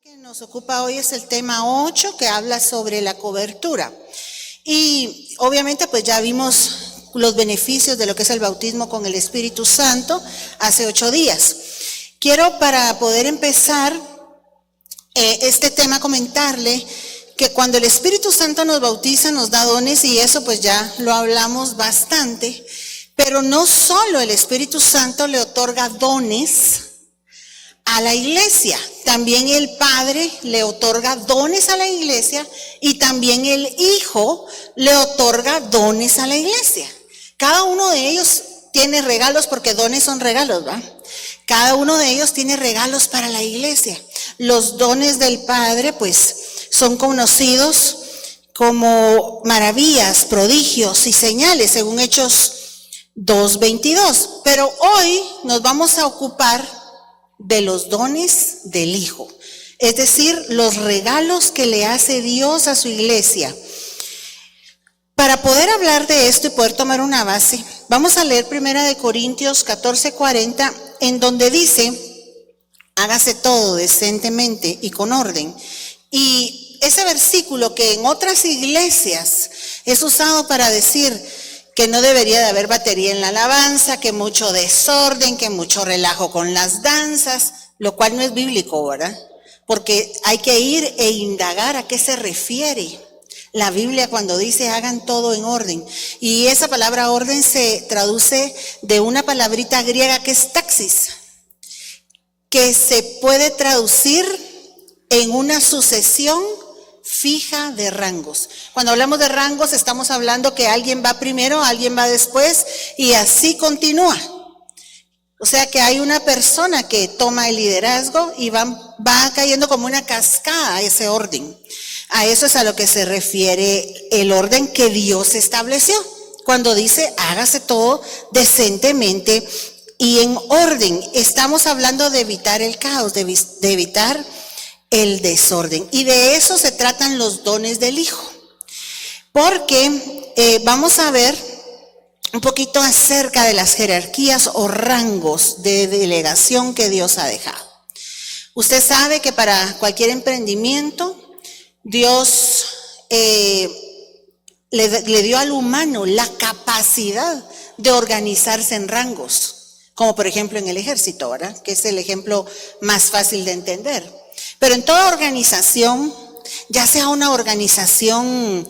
Que nos ocupa hoy es el tema 8, que habla sobre la cobertura. Y obviamente pues ya vimos los beneficios de lo que es el bautismo con el Espíritu Santo hace 8 días. Quiero, para poder empezar este tema, comentarle que cuando el Espíritu Santo nos bautiza nos da dones, y eso pues ya lo hablamos bastante, pero no solo el Espíritu Santo le otorga dones a la iglesia, también el Padre le otorga dones a la iglesia, y también el Hijo le otorga dones a la iglesia. Cada uno de ellos tiene regalos, porque dones son regalos, ¿va? Cada uno de ellos tiene regalos para la iglesia. Los dones del Padre pues son conocidos como maravillas, prodigios y señales, según Hechos 2:22. Pero hoy nos vamos a ocupar de los dones del Hijo, es decir, los regalos que le hace Dios a su iglesia. Para poder hablar de esto y poder tomar una base, vamos a leer 1 Corintios 14:40, en donde dice: hágase todo decentemente y con orden. Y ese versículo, que en otras iglesias es usado para decir que no debería de haber batería en la alabanza, que mucho desorden, que mucho relajo con las danzas, lo cual no es bíblico, ¿verdad? Porque hay que ir e indagar a qué se refiere la Biblia cuando dice hagan todo en orden. Y esa palabra orden se traduce de una palabrita griega que es taxis, que se puede traducir en una sucesión fija de rangos. Cuando hablamos de rangos, estamos hablando que alguien va primero, alguien va después, y así continúa. O sea que hay una persona que toma el liderazgo y va cayendo como una cascada ese orden. A eso es a lo que se refiere el orden que Dios estableció cuando dice hágase todo decentemente y en orden. Estamos hablando de evitar el caos, de evitar el desorden, y de eso se tratan los dones del Hijo, porque vamos a ver un poquito acerca de las jerarquías o rangos de delegación que Dios ha dejado. Usted sabe que para cualquier emprendimiento Dios le dio al humano la capacidad de organizarse en rangos, como por ejemplo en el ejército, ¿verdad? Que es el ejemplo más fácil de entender. Pero en toda organización, ya sea una organización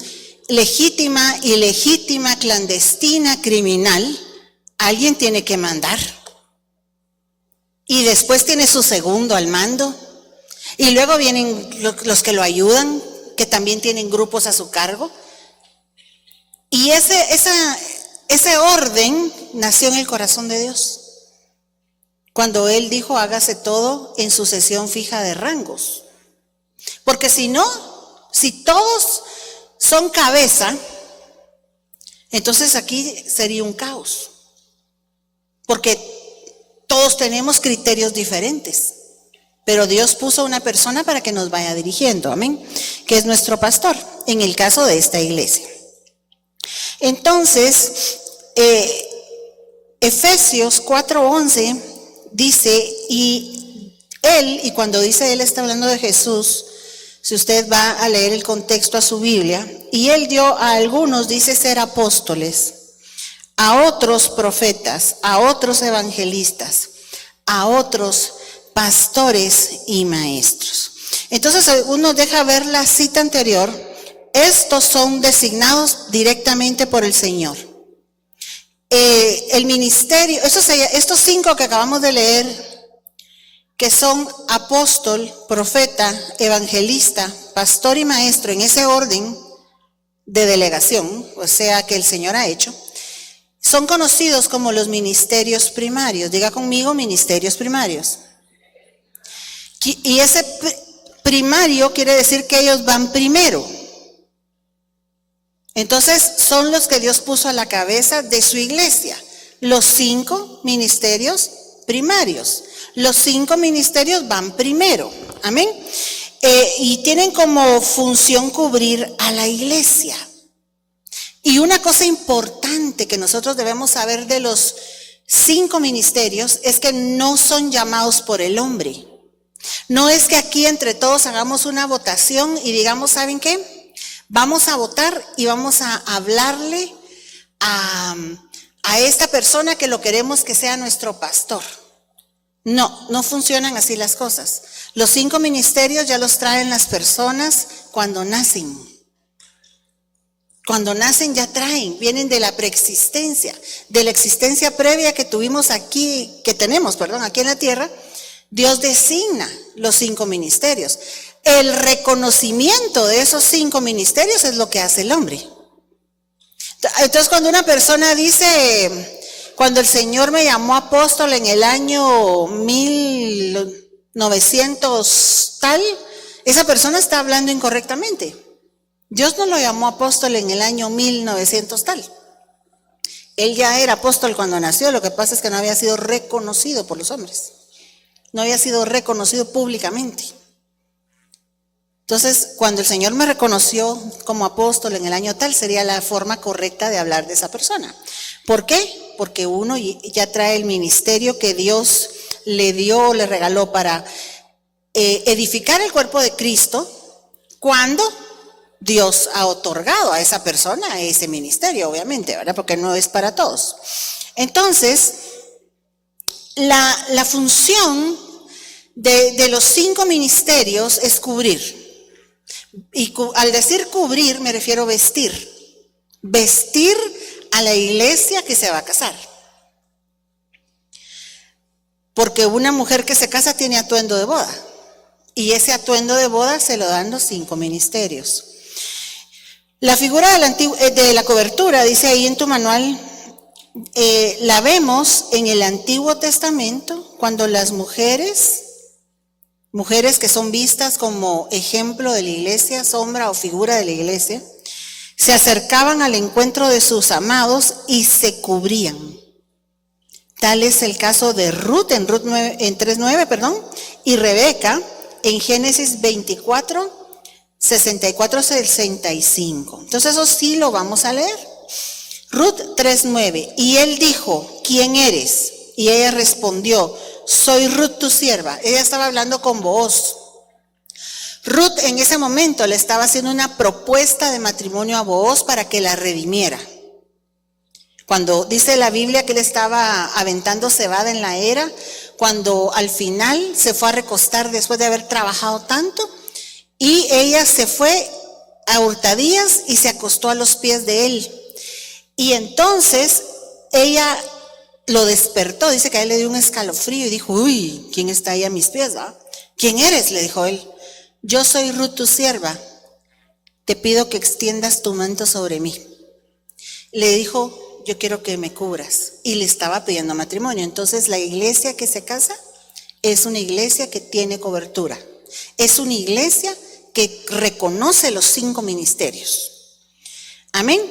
legítima, ilegítima, clandestina, criminal, alguien tiene que mandar. Y después tiene su segundo al mando. Y luego vienen los que lo ayudan, que también tienen grupos a su cargo. Y ese orden nació en el corazón de Dios, cuando Él dijo hágase todo en sucesión fija de rangos. Porque si no, si todos son cabeza, entonces aquí sería un caos. Porque todos tenemos criterios diferentes. Pero Dios puso una persona para que nos vaya dirigiendo, amén, que es nuestro pastor, en el caso de esta iglesia. Entonces, Efesios 4:11 dice, y cuando dice él está hablando de Jesús, si usted va a leer el contexto a su Biblia, y él dio a algunos, dice, ser apóstoles, a otros profetas, a otros evangelistas, a otros pastores y maestros. Entonces uno deja ver la cita anterior. Estos son designados directamente por el Señor. El ministerio, estos 5 que acabamos de leer, que son apóstol, profeta, evangelista, pastor y maestro, en ese orden de delegación, o sea, que el Señor ha hecho, son conocidos como los ministerios primarios. Diga conmigo, ministerios primarios. Y ese primario quiere decir que ellos van primero. Entonces son los que Dios puso a la cabeza de su iglesia, los 5 ministerios primarios. Los 5 ministerios van primero, amén. Y tienen como función cubrir a la iglesia. Y una cosa importante que nosotros debemos saber de los 5 ministerios es que no son llamados por el hombre. No es que aquí entre todos hagamos una votación y digamos, ¿saben qué? Vamos a votar y vamos a hablarle a esta persona que lo queremos que sea nuestro pastor. No, no funcionan así las cosas. Los 5 ministerios ya los traen las personas cuando nacen. Cuando nacen ya traen, vienen de la preexistencia, de la existencia previa que tuvimos aquí, que tenemos, perdón, aquí en la tierra. Dios designa los 5 ministerios. El reconocimiento de esos 5 ministerios es lo que hace el hombre. Entonces, cuando una persona dice, cuando el Señor me llamó apóstol en el año 1900 tal, esa persona está hablando incorrectamente. Dios no lo llamó apóstol en el año 1900 tal. Él ya era apóstol cuando nació, lo que pasa es que no había sido reconocido por los hombres. No había sido reconocido públicamente. Entonces, cuando el Señor me reconoció como apóstol en el año tal, sería la forma correcta de hablar de esa persona. ¿Por qué? Porque uno ya trae el ministerio que Dios le dio, le regaló para edificar el cuerpo de Cristo, cuando Dios ha otorgado a esa persona ese ministerio, obviamente, ¿verdad? Porque no es para todos. Entonces, la función de los 5 ministerios es cubrir. Y al decir cubrir me refiero a vestir. Vestir a la iglesia que se va a casar. Porque una mujer que se casa tiene atuendo de boda. Y ese atuendo de boda se lo dan los 5 ministerios. La figura de la cobertura, dice ahí en tu manual, la vemos en el Antiguo Testamento cuando las mujeres que son vistas como ejemplo de la iglesia, sombra o figura de la iglesia, se acercaban al encuentro de sus amados y se cubrían. Tal es el caso de Ruth en 3:9, y Rebeca en Génesis 24, 64, 65. Entonces eso sí lo vamos a leer. Ruth 3:9, y él dijo, ¿quién eres? Y ella respondió, soy Ruth tu sierva. Ella estaba hablando con Booz. Ruth en ese momento le estaba haciendo una propuesta de matrimonio a Booz para que la redimiera. Cuando dice la Biblia que él estaba aventando cebada en la era, cuando al final se fue a recostar después de haber trabajado tanto, y ella se fue a hurtadillas y se acostó a los pies de él. Y entonces ella lo despertó, dice que a él le dio un escalofrío y dijo, uy, ¿quién está ahí a mis pies? ¿Va? ¿Quién eres? Le dijo él. Yo soy Ruth tu sierva, te pido que extiendas tu manto sobre mí. Le dijo, yo quiero que me cubras, y le estaba pidiendo matrimonio. Entonces la iglesia que se casa es una iglesia que tiene cobertura, es una iglesia que reconoce los 5 ministerios. Amén.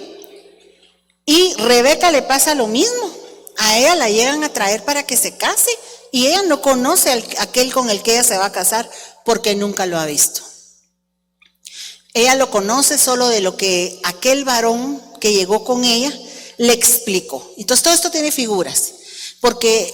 Y Rebeca le pasa lo mismo. A ella la llegan a traer para que se case y ella no conoce a aquel con el que ella se va a casar porque nunca lo ha visto. Ella lo conoce solo de lo que aquel varón que llegó con ella le explicó. Entonces todo esto tiene figuras, porque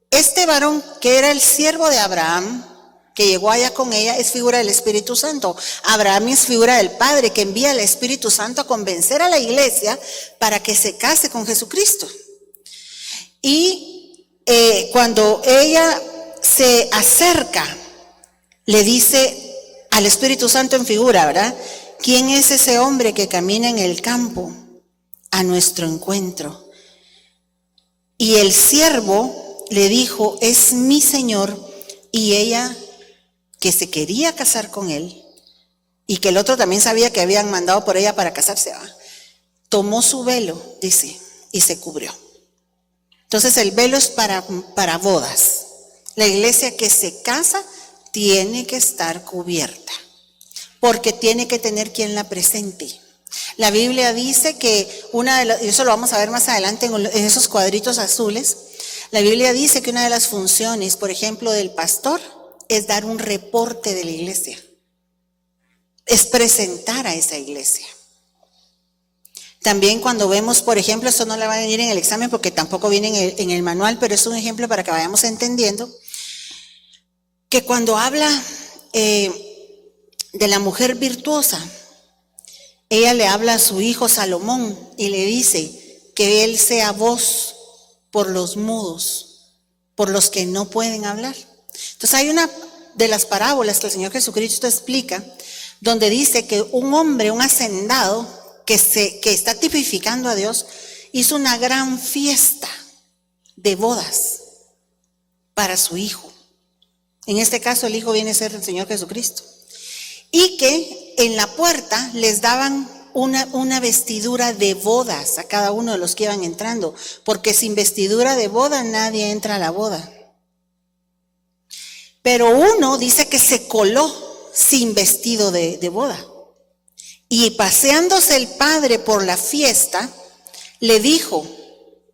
este varón que era el siervo de Abraham, que llegó allá con ella, es figura del Espíritu Santo. Abraham es figura del Padre que envía al Espíritu Santo a convencer a la iglesia para que se case con Jesucristo. Y cuando ella se acerca, le dice al Espíritu Santo en figura, ¿verdad? ¿Quién es ese hombre que camina en el campo a nuestro encuentro? Y el siervo le dijo, es mi Señor. Y ella, que se quería casar con él, y que el otro también sabía que habían mandado por ella para casarse, tomó su velo, dice, y se cubrió. Entonces el velo es para bodas. La iglesia que se casa tiene que estar cubierta, porque tiene que tener quien la presente. La Biblia dice que y eso lo vamos a ver más adelante en esos cuadritos azules, la Biblia dice que una de las funciones, por ejemplo, del pastor, es dar un reporte de la iglesia, es presentar a esa iglesia. También cuando vemos, por ejemplo, esto no le va a venir en el examen porque tampoco viene en el manual, pero es un ejemplo para que vayamos entendiendo. que cuando habla de la mujer virtuosa, ella le habla a su hijo Salomón y le dice que él sea voz por los mudos, por los que no pueden hablar. Entonces hay una de las parábolas que el Señor Jesucristo explica, donde dice que un hombre, un hacendado, que está tipificando a Dios, hizo una gran fiesta de bodas para su hijo. En este caso el hijo viene a ser el Señor Jesucristo. Y que en la puerta les daban una vestidura de bodas a cada uno de los que iban entrando, porque sin vestidura de boda nadie entra a la boda. Pero uno dice que se coló sin vestido de boda. Y paseándose el padre por la fiesta, le dijo: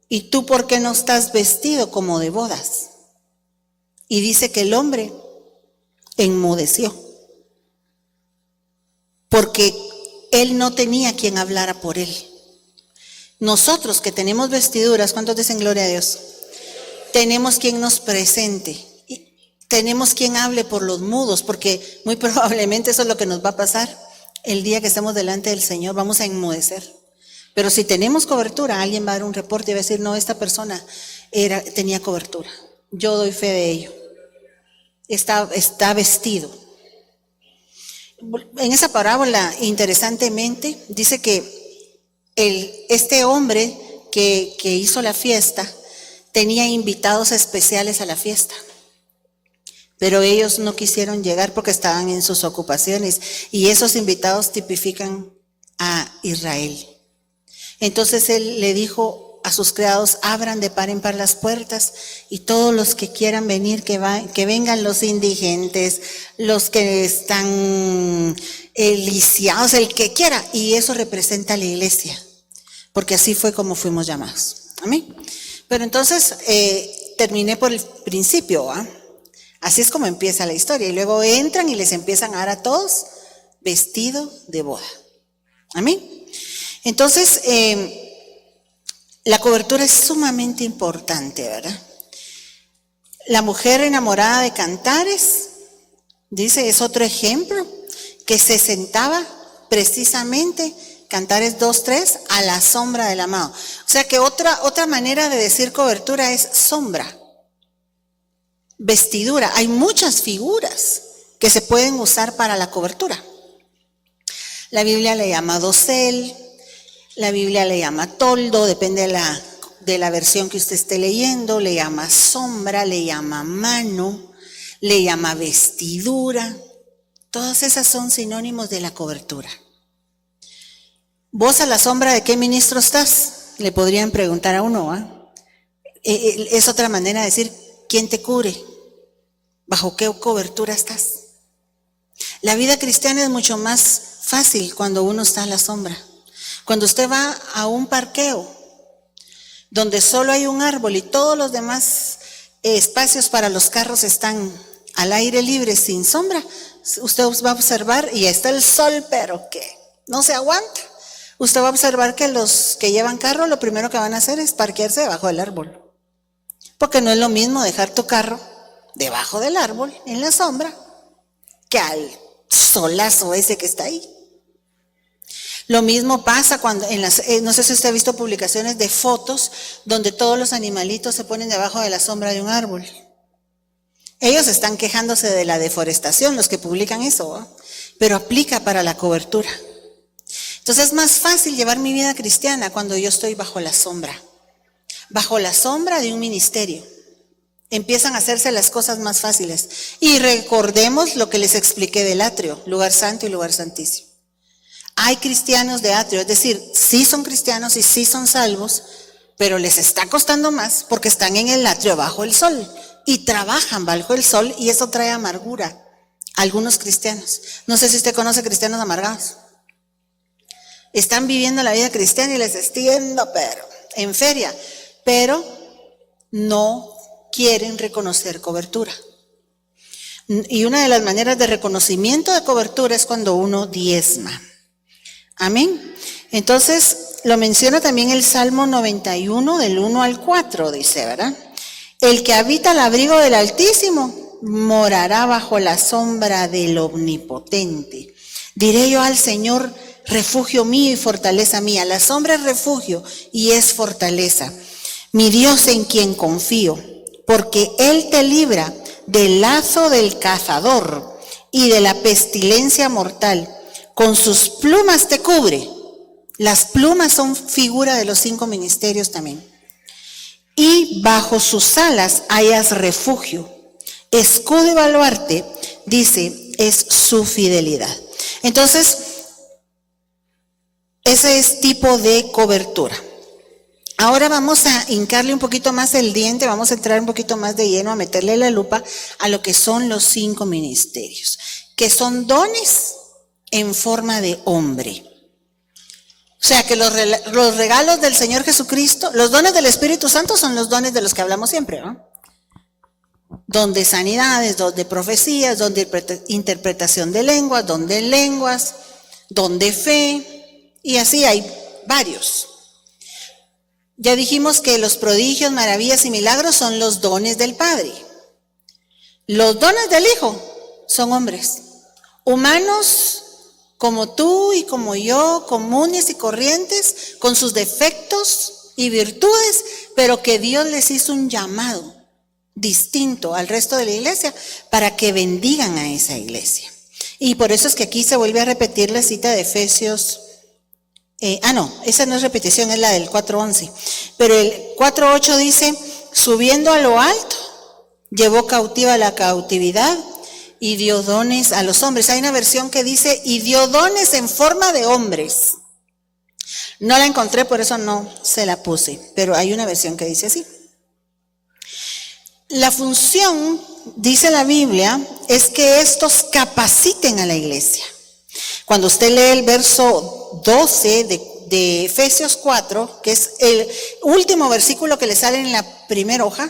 ¿y tú por qué no estás vestido como de bodas? Y dice que el hombre enmudeció, porque él no tenía quien hablara por él. Nosotros que tenemos vestiduras, ¿cuántos dicen gloria a Dios? Tenemos quien nos presente, tenemos quien hable por los mudos, porque muy probablemente eso es lo que nos va a pasar el día que estemos delante del Señor, vamos a enmudecer. Pero si tenemos cobertura, alguien va a dar un reporte y va a decir: no, esta persona tenía cobertura, yo doy fe de ello, está vestido. En esa parábola, interesantemente, dice que este hombre que hizo la fiesta tenía invitados especiales a la fiesta, pero ellos no quisieron llegar porque estaban en sus ocupaciones, y esos invitados tipifican a Israel. Entonces él le dijo a sus criados: abran de par en par las puertas, y todos los que quieran venir, que vengan, los indigentes, los que están lisiados, el que quiera. Y eso representa a la iglesia, porque así fue como fuimos llamados. Amén. Pero entonces terminé por el principio, ¿ah? Así es como empieza la historia, y luego entran y les empiezan a dar a todos vestido de boda. Amén. Entonces la cobertura es sumamente importante, ¿verdad? La mujer enamorada de Cantares, dice, es otro ejemplo, que se sentaba precisamente, Cantares 2:3, a la sombra del amado. O sea que otra manera de decir cobertura es sombra, vestidura. Hay muchas figuras que se pueden usar para la cobertura. La Biblia le llama dosel, la Biblia le llama toldo, depende de la versión que usted esté leyendo, le llama sombra, le llama mano, le llama vestidura. Todas esas son sinónimos de la cobertura. ¿Vos a la sombra de qué ministro estás? Le podrían preguntar a uno, ¿ah? Es otra manera de decir, ¿quién te cubre? ¿Bajo qué cobertura estás? La vida cristiana es mucho más fácil cuando uno está a la sombra. Cuando usted va a un parqueo donde solo hay un árbol y todos los demás espacios para los carros están al aire libre, sin sombra, usted va a observar, y está el sol, pero que no se aguanta. Usted va a observar que los que llevan carro lo primero que van a hacer es parquearse debajo del árbol. Porque no es lo mismo dejar tu carro debajo del árbol, en la sombra, que al solazo ese que está ahí. Lo mismo pasa cuando, no sé si usted ha visto publicaciones de fotos donde todos los animalitos se ponen debajo de la sombra de un árbol. Ellos están quejándose de la deforestación, los que publican eso, ¿eh? Pero aplica para la cobertura. Entonces es más fácil llevar mi vida cristiana cuando yo estoy bajo la sombra de un ministerio. Empiezan a hacerse las cosas más fáciles. Y recordemos lo que les expliqué del atrio, lugar santo y lugar santísimo. Hay cristianos de atrio, es decir, sí son cristianos y sí son salvos, pero les está costando más porque están en el atrio bajo el sol y trabajan bajo el sol, y eso trae amargura a algunos cristianos. No sé si usted conoce cristianos amargados. Están viviendo la vida cristiana y les está yendo pero en feria, pero no quieren reconocer cobertura. Y una de las maneras de reconocimiento de cobertura es cuando uno diezma. Amén. Entonces, lo menciona también el Salmo 91, del 1 al 4, dice, ¿verdad? El que habita al abrigo del Altísimo morará bajo la sombra del Omnipotente. Diré yo al Señor, refugio mío y fortaleza mía. La sombra es refugio y es fortaleza. Mi Dios en quien confío, porque Él te libra del lazo del cazador y de la pestilencia mortal. Con sus plumas te cubre. Las plumas son figura de los 5 ministerios también. Y bajo sus alas hayas refugio. Escudo y baluarte, dice, es su fidelidad. Entonces, ese es tipo de cobertura. Ahora vamos a hincarle un poquito más el diente, vamos a entrar un poquito más de lleno, a meterle la lupa a lo que son los 5 ministerios, que son dones en forma de hombre. O sea que los regalos del Señor Jesucristo, los dones del Espíritu Santo son los dones de los que hablamos siempre, ¿no? Don de sanidades, don de profecías, don de interpretación de lenguas, don de fe, y así hay varios. Ya dijimos que los prodigios, maravillas y milagros son los dones del Padre. Los dones del Hijo son hombres, humanos como tú y como yo, comunes y corrientes, con sus defectos y virtudes, pero que Dios les hizo un llamado distinto al resto de la iglesia para que bendigan a esa iglesia. Y por eso es que aquí se vuelve a repetir la cita de Efesios. Esa no es repetición, es la del 4:11. Pero el 4:8 dice, subiendo a lo alto, llevó cautiva la cautividad y dio dones a los hombres. Hay una versión que dice, y dio dones en forma de hombres. No la encontré, por eso no se la puse, pero hay una versión que dice así. La función, dice la Biblia, es que estos capaciten a la iglesia. Cuando usted lee el verso 12 de Efesios 4, que es el último versículo que le sale en la primera hoja,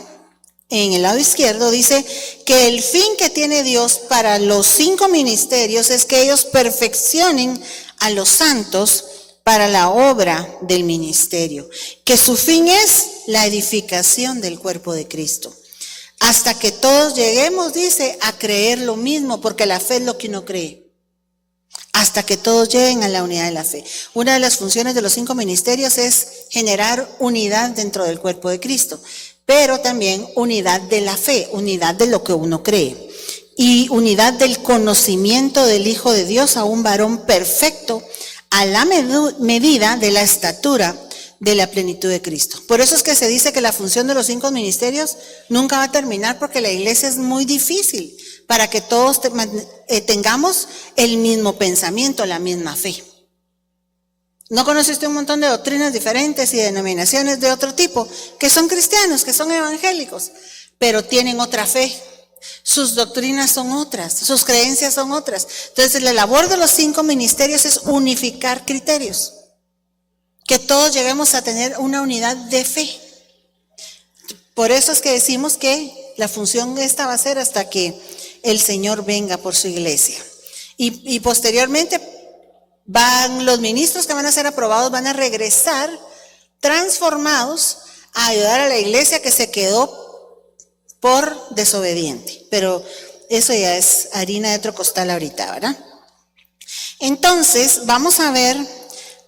en el lado izquierdo, dice que el fin que tiene Dios para los 5 ministerios es que ellos perfeccionen a los santos para la obra del ministerio, que su fin es la edificación del cuerpo de Cristo. Hasta que todos lleguemos, dice, a creer lo mismo, porque la fe es lo que uno cree. Hasta que todos lleguen a la unidad de la fe. Una de las funciones de los 5 ministerios es generar unidad dentro del cuerpo de Cristo, pero también unidad de la fe, unidad de lo que uno cree, y unidad del conocimiento del Hijo de Dios a un varón perfecto a la medida de la estatura de la plenitud de Cristo. Por eso es que se dice que la función de los 5 ministerios nunca va a terminar, porque la iglesia es muy difícil para que todos tengamos el mismo pensamiento, la misma fe. ¿No conoce usted un montón de doctrinas diferentes y denominaciones de otro tipo que son cristianos, que son evangélicos, pero tienen otra fe? Sus doctrinas son otras, sus creencias son otras. Entonces la labor de los 5 ministerios es unificar criterios, que todos lleguemos a tener una unidad de fe. Por eso es que decimos que la función esta va a ser hasta que el Señor venga por su iglesia. Y posteriormente van los ministros que van a ser aprobados, van a regresar transformados a ayudar a la iglesia que se quedó por desobediente. Pero eso ya es harina de otro costal ahorita, ¿verdad? Entonces vamos a ver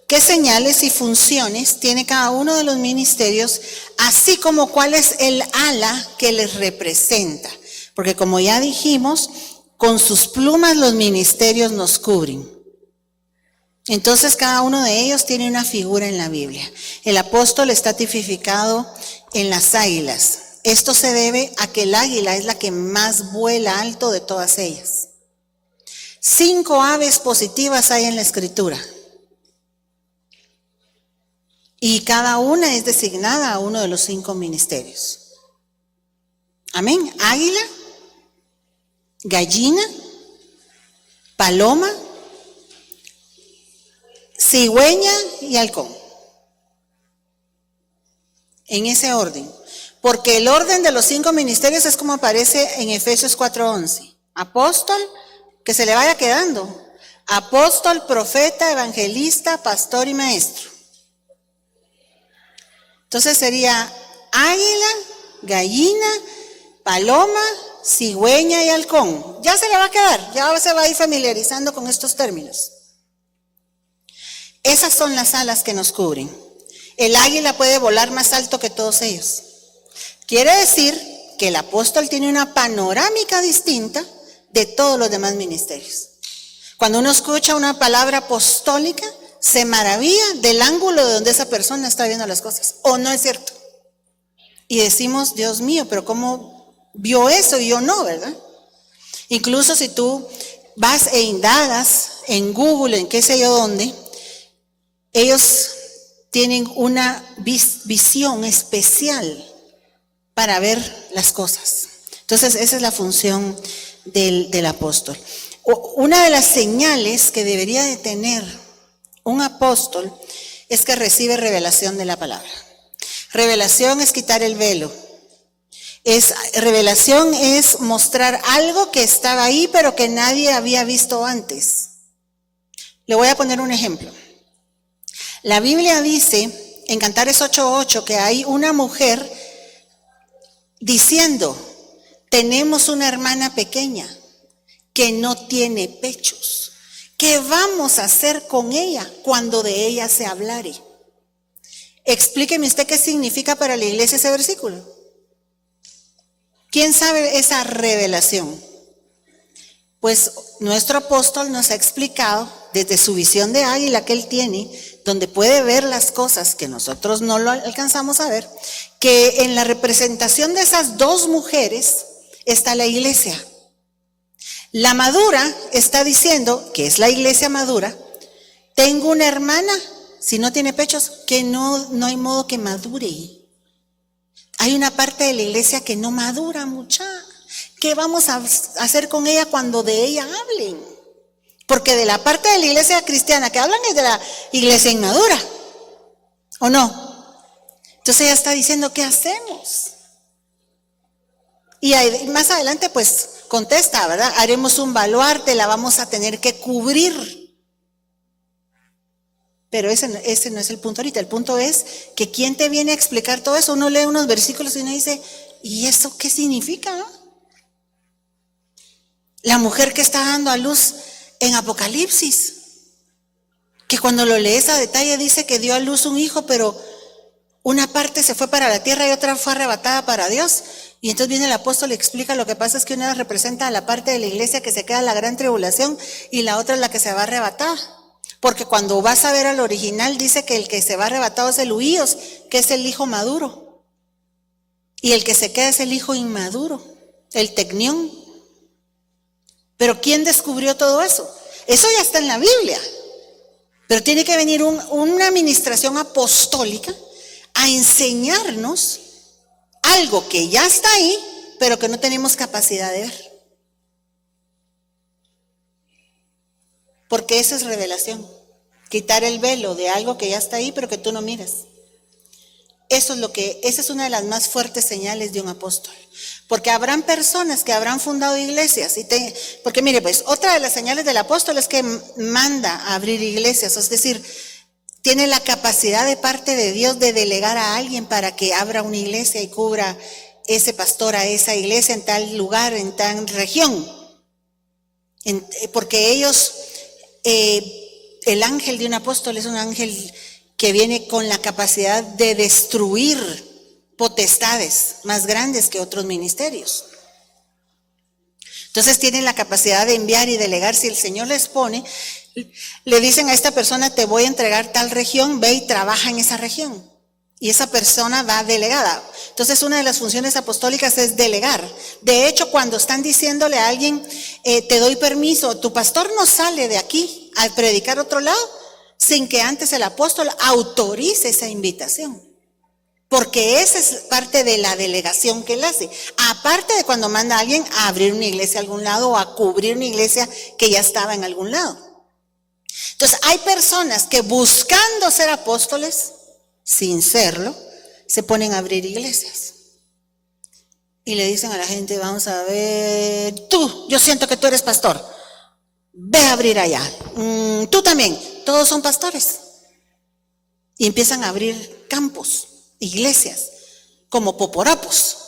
qué señales y funciones tiene cada uno de los ministerios, así como cuál es el ala que les representa. Porque como ya dijimos, con sus plumas los ministerios nos cubren. Entonces cada uno de ellos tiene una figura en la Biblia. El apóstol está tipificado en las águilas. Esto se debe a que el águila es la que más vuela alto de todas ellas. 5 aves positivas hay en la Escritura. Y cada una es designada a uno de los 5 ministerios. Amén. Águila, gallina, paloma, cigüeña y halcón. En ese orden. Porque el orden de los 5 ministerios es como aparece en Efesios 4:11. Apóstol, que se le vaya quedando. Apóstol, profeta, evangelista, pastor y maestro. Entonces sería águila, gallina, paloma, cigüeña y halcón. Ya se le va a quedar, ya se va a ir familiarizando con estos términos. Esas son las alas que nos cubren. El águila puede volar más alto que todos ellos. Quiere decir que el apóstol tiene una panorámica distinta de todos los demás ministerios. Cuando uno escucha una palabra apostólica, se maravilla del ángulo de donde esa persona está viendo las cosas. ¿O no es cierto? Y decimos, Dios mío, pero ¿cómo vio eso y yo no, verdad? Incluso si tú vas e indagas en Google, en qué sé yo dónde, ellos tienen una visión especial para ver las cosas. Entonces, esa es la función del apóstol. Una de las señales que debería de tener un apóstol es que recibe revelación de la palabra. Revelación es quitar el velo. Revelación es mostrar algo que estaba ahí, pero que nadie había visto antes. Le voy a poner un ejemplo. La Biblia dice en Cantares 8:8 que hay una mujer diciendo, tenemos una hermana pequeña que no tiene pechos. ¿Qué vamos a hacer con ella cuando de ella se hablare? Explíqueme usted qué significa para la iglesia ese versículo. ¿Quién sabe esa revelación? Pues nuestro apóstol nos ha explicado desde su visión de águila que él tiene, donde puede ver las cosas que nosotros no lo alcanzamos a ver, que en la representación de esas dos mujeres está la iglesia. La madura está diciendo, que es la iglesia madura, tengo una hermana, si no tiene pechos, que no hay modo que madure. Hay una parte de la iglesia que no madura mucha. ¿Qué vamos a hacer con ella cuando de ella hablen? Porque de la parte de la iglesia cristiana que hablan es de la iglesia inmadura, ¿o no? Entonces ella está diciendo, ¿qué hacemos? Y más adelante pues contesta, ¿verdad? Haremos un baluarte, la vamos a tener que cubrir. Pero ese no es el punto ahorita. El punto es que ¿quién te viene a explicar todo eso? Uno lee unos versículos y uno dice, ¿y eso qué significa? La mujer que está dando a luz en Apocalipsis, que cuando lo lees a detalle dice que dio a luz un hijo, pero una parte se fue para la tierra y otra fue arrebatada para Dios. Y entonces viene el apóstol y explica, lo que pasa es que una representa a la parte de la iglesia que se queda en la gran tribulación y la otra es la que se va arrebatada. Porque cuando vas a ver al original dice que el que se va arrebatado es el huíos, que es el hijo maduro. Y el que se queda es el hijo inmaduro, el tecnión. Pero ¿quién descubrió todo eso? Eso ya está en la Biblia. Pero tiene que venir una administración apostólica a enseñarnos algo que ya está ahí, pero que no tenemos capacidad de ver. Porque esa es revelación. Quitar el velo de algo que ya está ahí, pero que tú no miras. Esa es una de las más fuertes señales de un apóstol. Porque habrán personas que habrán fundado iglesias. Porque mire, pues, otra de las señales del apóstol es que manda a abrir iglesias. Es decir, tiene la capacidad de parte de Dios de delegar a alguien para que abra una iglesia y cubra ese pastor a esa iglesia en tal lugar, en tal región. Porque ellos, el ángel de un apóstol es un ángel que viene con la capacidad de destruir potestades más grandes que otros ministerios. Entonces tienen la capacidad de enviar y delegar. Si el Señor les pone, le dicen a esta persona, te voy a entregar tal región, ve y trabaja en esa región. Y esa persona va delegada. Entonces una de las funciones apostólicas es delegar. De hecho, cuando están diciéndole a alguien, te doy permiso, tu pastor no sale de aquí a predicar a otro lado, sin que antes el apóstol autorice esa invitación. Porque esa es parte de la delegación que él hace. Aparte de cuando manda a alguien a abrir una iglesia a algún lado o a cubrir una iglesia que ya estaba en algún lado. Entonces hay personas que buscando ser apóstoles, sin serlo, se ponen a abrir iglesias. Y le dicen a la gente, vamos a ver, yo siento que tú eres pastor, ve a abrir allá. Tú también, todos son pastores. Y empiezan a abrir campos, iglesias, como poporapos.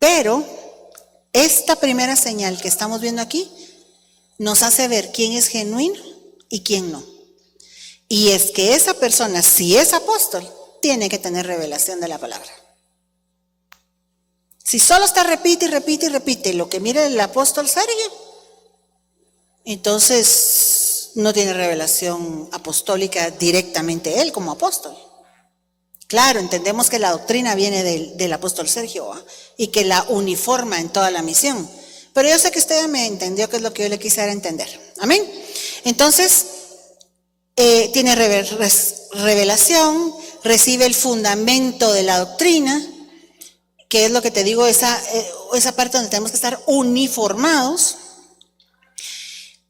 Pero esta primera señal que estamos viendo aquí nos hace ver quién es genuino y quién no. Y es que esa persona, si es apóstol, tiene que tener revelación de la palabra. Si solo está repite y repite y repite lo que mira el apóstol Sergio, entonces no tiene revelación apostólica directamente él como apóstol. Claro, entendemos que la doctrina viene del apóstol Sergio, ¿eh? Y que la uniforma en toda la misión. Pero yo sé que usted ya me entendió qué es lo que yo le quisiera entender. Amén. Entonces, tiene revelación, recibe el fundamento de la doctrina, que es lo que te digo, esa parte donde tenemos que estar uniformados,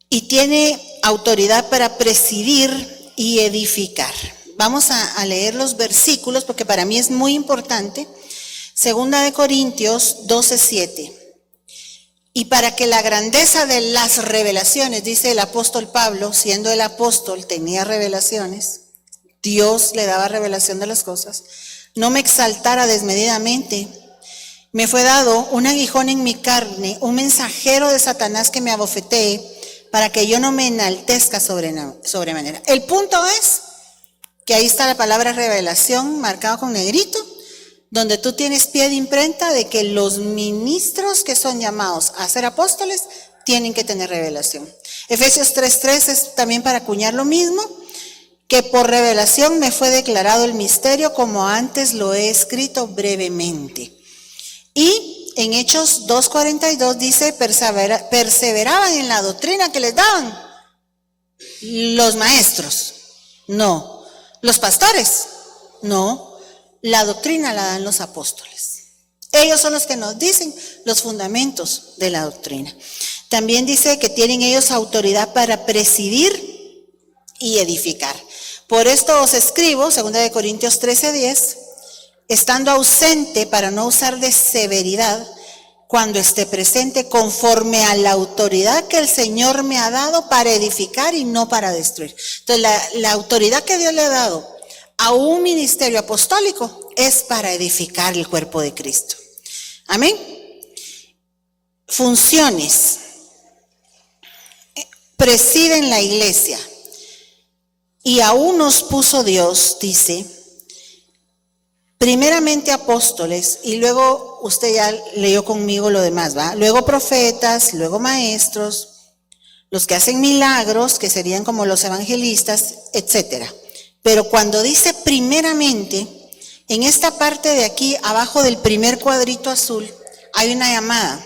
y tiene autoridad para presidir y edificar. Vamos a leer los versículos porque para mí es muy importante. 2 Corintios 12:7. Y para que la grandeza de las revelaciones, dice el apóstol Pablo, siendo el apóstol, tenía revelaciones, Dios le daba revelación de las cosas, no me exaltara desmedidamente, me fue dado un aguijón en mi carne, un mensajero de Satanás que me abofetee, para que yo no me enaltezca sobremanera. El punto es que ahí está la palabra revelación marcada con negrito, donde tú tienes pie de imprenta de que los ministros que son llamados a ser apóstoles tienen que tener revelación. Efesios 3:3 es también para acuñar lo mismo, que por revelación me fue declarado el misterio como antes lo he escrito brevemente. Y en Hechos 2:42 dice, perseveraban en la doctrina que les daban los maestros. No. Los pastores. No. La doctrina la dan los apóstoles. Ellos son los que nos dicen los fundamentos de la doctrina. También dice que tienen ellos autoridad para presidir y edificar. Por esto os escribo, 2 Corintios 13:10, estando ausente para no usar de severidad, cuando esté presente conforme a la autoridad que el Señor me ha dado para edificar y no para destruir. Entonces la autoridad que Dios le ha dado a un ministerio apostólico es para edificar el cuerpo de Cristo. Amén. Funciones. Presiden la iglesia. Y aún nos puso Dios, dice, primeramente apóstoles, y luego usted ya leyó conmigo lo demás, ¿va? Luego profetas, luego maestros, los que hacen milagros, que serían como los evangelistas, etcétera. Pero cuando dice primeramente, en esta parte de aquí, abajo del primer cuadrito azul, hay una llamada.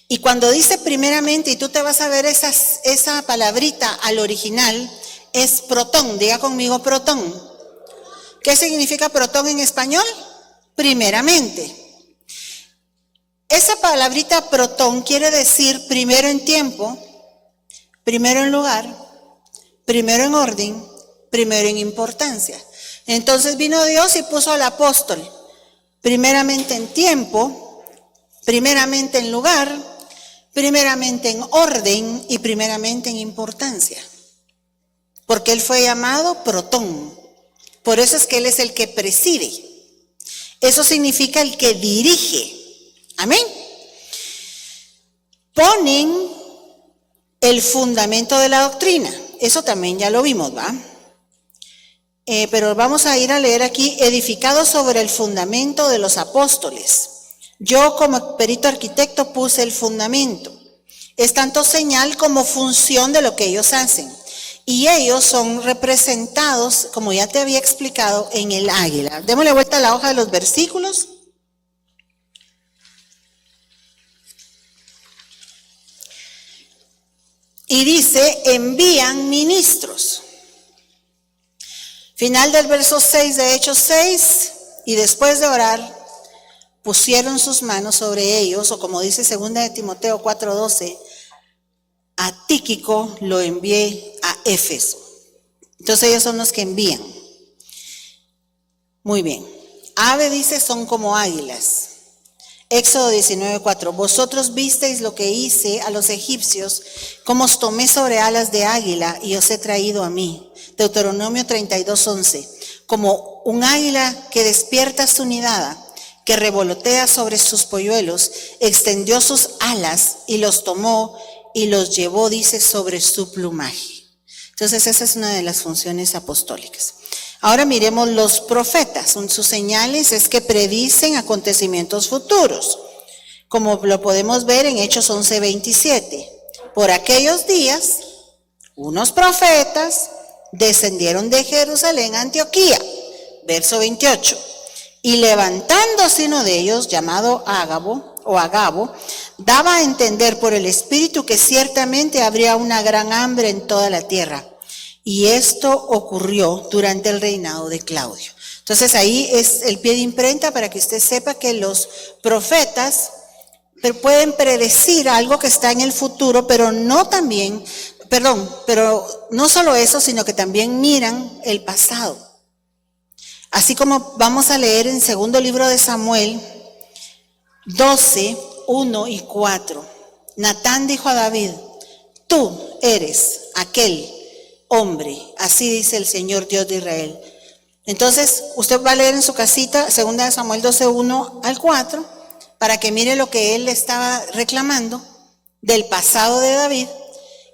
Y cuando dice primeramente, y tú te vas a ver esa palabrita al original, es protón. Diga conmigo protón. ¿Qué significa protón en español? Primeramente. Esa palabrita protón quiere decir primero en tiempo, primero en lugar, primero en orden, primero en importancia. Entonces vino Dios y puso al apóstol primeramente en tiempo, primeramente en lugar, primeramente en orden y primeramente en importancia. Porque él fue llamado protón. Por eso es que él es el que preside. Eso significa el que dirige. Amén. Ponen el fundamento de la doctrina. Eso también ya lo vimos, ¿va? Pero vamos a ir a leer aquí, edificado sobre el fundamento de los apóstoles. Yo como perito arquitecto puse el fundamento. Es tanto señal como función de lo que ellos hacen. Y ellos son representados, como ya te había explicado, en el águila. Démosle vuelta a la hoja de los versículos. Y dice, envían ministros. Final del verso 6 de Hechos 6, y después de orar, pusieron sus manos sobre ellos, o como dice 2 de Timoteo 4:12, a Tíquico lo envié a Éfeso. Entonces ellos son los que envían. Muy bien. Ave dice, son como águilas. Éxodo 19:4, vosotros visteis lo que hice a los egipcios, como os tomé sobre alas de águila y os he traído a mí. Deuteronomio 32:11, como un águila que despierta su nidada, que revolotea sobre sus polluelos, extendió sus alas y los tomó y los llevó, dice, sobre su plumaje. Entonces esa es una de las funciones apostólicas. Ahora miremos los profetas. Sus señales es que predicen acontecimientos futuros, como lo podemos ver en Hechos 11:27. Por aquellos días, unos profetas descendieron de Jerusalén a Antioquía, verso 28, y levantándose uno de ellos, llamado Agabo, daba a entender por el Espíritu que ciertamente habría una gran hambre en toda la tierra. Y esto ocurrió durante el reinado de Claudio. Entonces ahí es el pie de imprenta para que usted sepa que los profetas pueden predecir algo que está en el futuro, pero no solo eso, sino que también miran el pasado. Así como vamos a leer en segundo libro de Samuel 12, 1 y 4. Natán dijo a David: tú eres aquel hombre, así dice el Señor Dios de Israel. Entonces, usted va a leer en su casita, segunda de Samuel 12, 1 al 4, para que mire lo que él estaba reclamando del pasado de David.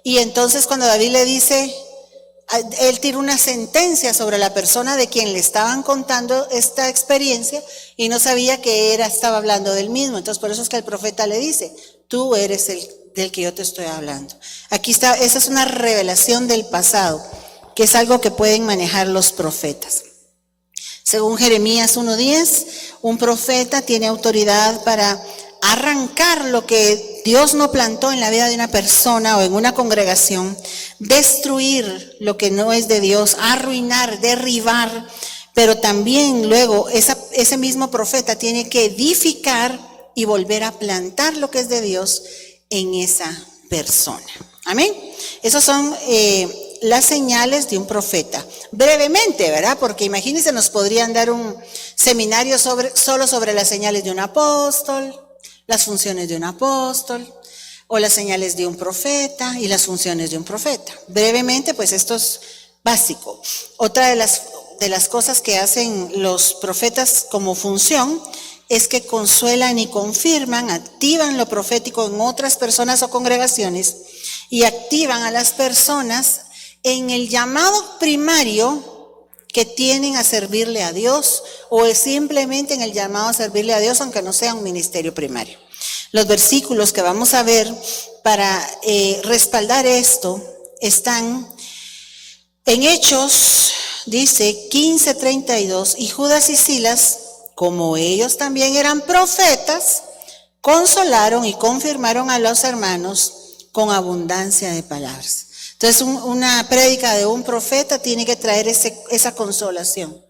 Y entonces cuando David le dice, él tira una sentencia sobre la persona de quien le estaban contando esta experiencia y no sabía que estaba hablando del mismo. Entonces por eso es que el profeta le dice: tú eres el del que yo te estoy hablando. Aquí está, esa es una revelación del pasado, que es algo que pueden manejar los profetas. Según Jeremías 1:10, un profeta tiene autoridad para arrancar lo que Dios no plantó en la vida de una persona o en una congregación, destruir lo que no es de Dios, arruinar, derribar, pero también luego ese mismo profeta tiene que edificar y volver a plantar lo que es de Dios en esa persona. Amén. Esas son las señales de un profeta. Brevemente, ¿verdad? Porque imagínense, nos podrían dar un seminario solo sobre las señales de un apóstol, las funciones de un apóstol, o las señales de un profeta y las funciones de un profeta. Brevemente, pues esto es básico. Otra de las cosas que hacen los profetas como función es que consuelan y confirman, activan lo profético en otras personas o congregaciones y activan a las personas en el llamado primario que tienen a servirle a Dios, o es simplemente en el llamado a servirle a Dios, aunque no sea un ministerio primario. Los versículos que vamos a ver para respaldar esto están en Hechos, dice 15:32, y Judas y Silas, como ellos también eran profetas, consolaron y confirmaron a los hermanos con abundancia de palabras. Entonces, una prédica de un profeta tiene que traer esa consolación,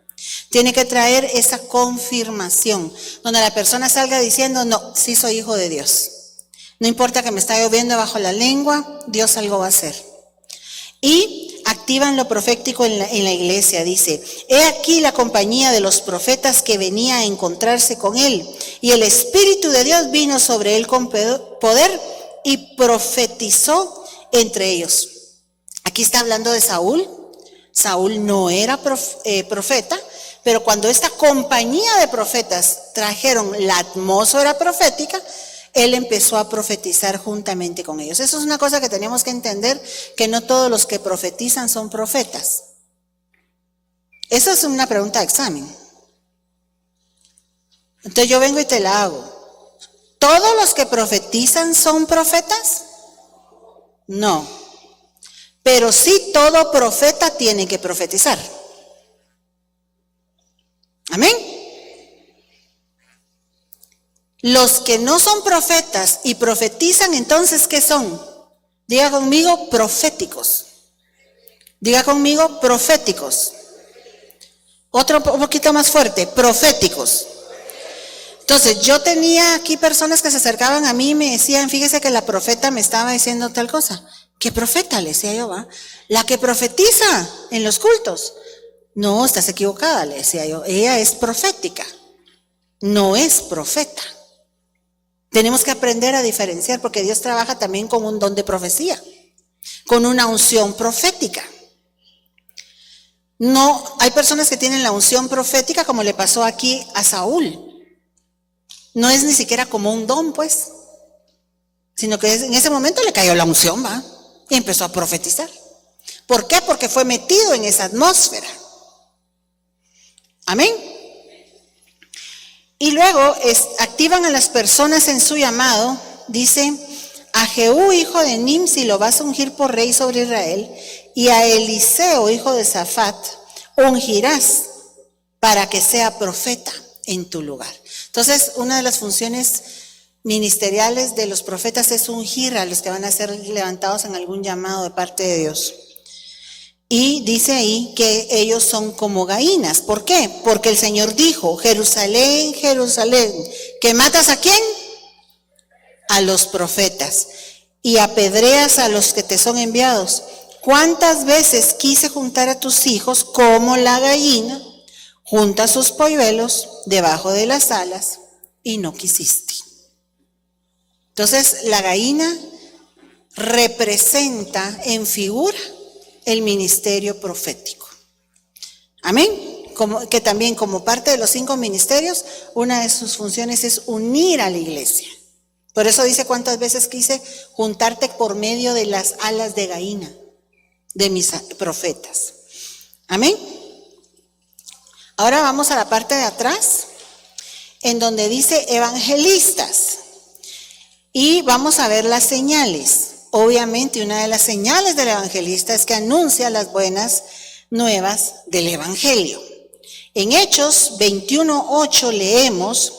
tiene que traer esa confirmación, donde la persona salga diciendo: no, sí soy hijo de Dios. No importa que me está lloviendo bajo la lengua, Dios algo va a hacer. Y activan lo profético en la iglesia, dice: he aquí la compañía de los profetas que venía a encontrarse con él, y el Espíritu de Dios vino sobre él con poder y profetizó entre ellos. Aquí está hablando de Saúl. Saúl no era profeta, pero cuando esta compañía de profetas trajeron la atmósfera profética, él empezó a profetizar juntamente con ellos. Eso es una cosa que tenemos que entender, que no todos los que profetizan son profetas. Esa es una pregunta de examen. Entonces yo vengo y te la hago. ¿Todos los que profetizan son profetas? No. Pero sí, todo profeta tiene que profetizar. Amén. Los que no son profetas y profetizan, entonces, ¿qué son? Diga conmigo, proféticos. Diga conmigo, proféticos. Otro un poquito más fuerte, proféticos. Entonces, yo tenía aquí personas que se acercaban a mí y me decían: fíjese que la profeta me estaba diciendo tal cosa. ¿Qué profeta? Le decía yo, ¿va? La que profetiza en los cultos. No, estás equivocada, le decía yo. Ella es profética, no es profeta. Tenemos que aprender a diferenciar, porque Dios trabaja también con un don de profecía, con una unción profética. No, hay personas que tienen la unción profética, como le pasó aquí a Saúl. No es ni siquiera como un don, pues, sino que en ese momento le cayó la unción, ¿va? Y empezó a profetizar. ¿Por qué? Porque fue metido en esa atmósfera. Amén. Y luego activan a las personas en su llamado. Dice: a Jehú, hijo de Nimsi, lo vas a ungir por rey sobre Israel, y a Eliseo, hijo de Safat, ungirás para que sea profeta en tu lugar. Entonces, una de las funciones ministeriales de los profetas es ungir a los que van a ser levantados en algún llamado de parte de Dios. Y dice ahí que ellos son como gallinas. ¿Por qué? Porque el Señor dijo: Jerusalén, Jerusalén, ¿que matas a quién? A los profetas, y apedreas a los que te son enviados. ¿Cuántas veces quise juntar a tus hijos como la gallina junta sus polluelos debajo de las alas, y no quisiste? Entonces, la gallina representa en figura el ministerio profético. Amén. Que también, como parte de los 5 ministerios, una de sus funciones es unir a la iglesia. Por eso dice: cuántas veces quise juntarte por medio de las alas de gallina de mis profetas. Amén. Ahora vamos a la parte de atrás, en donde dice evangelistas. Y vamos a ver las señales. Obviamente, una de las señales del evangelista es que anuncia las buenas nuevas del evangelio. En Hechos 21:8 leemos: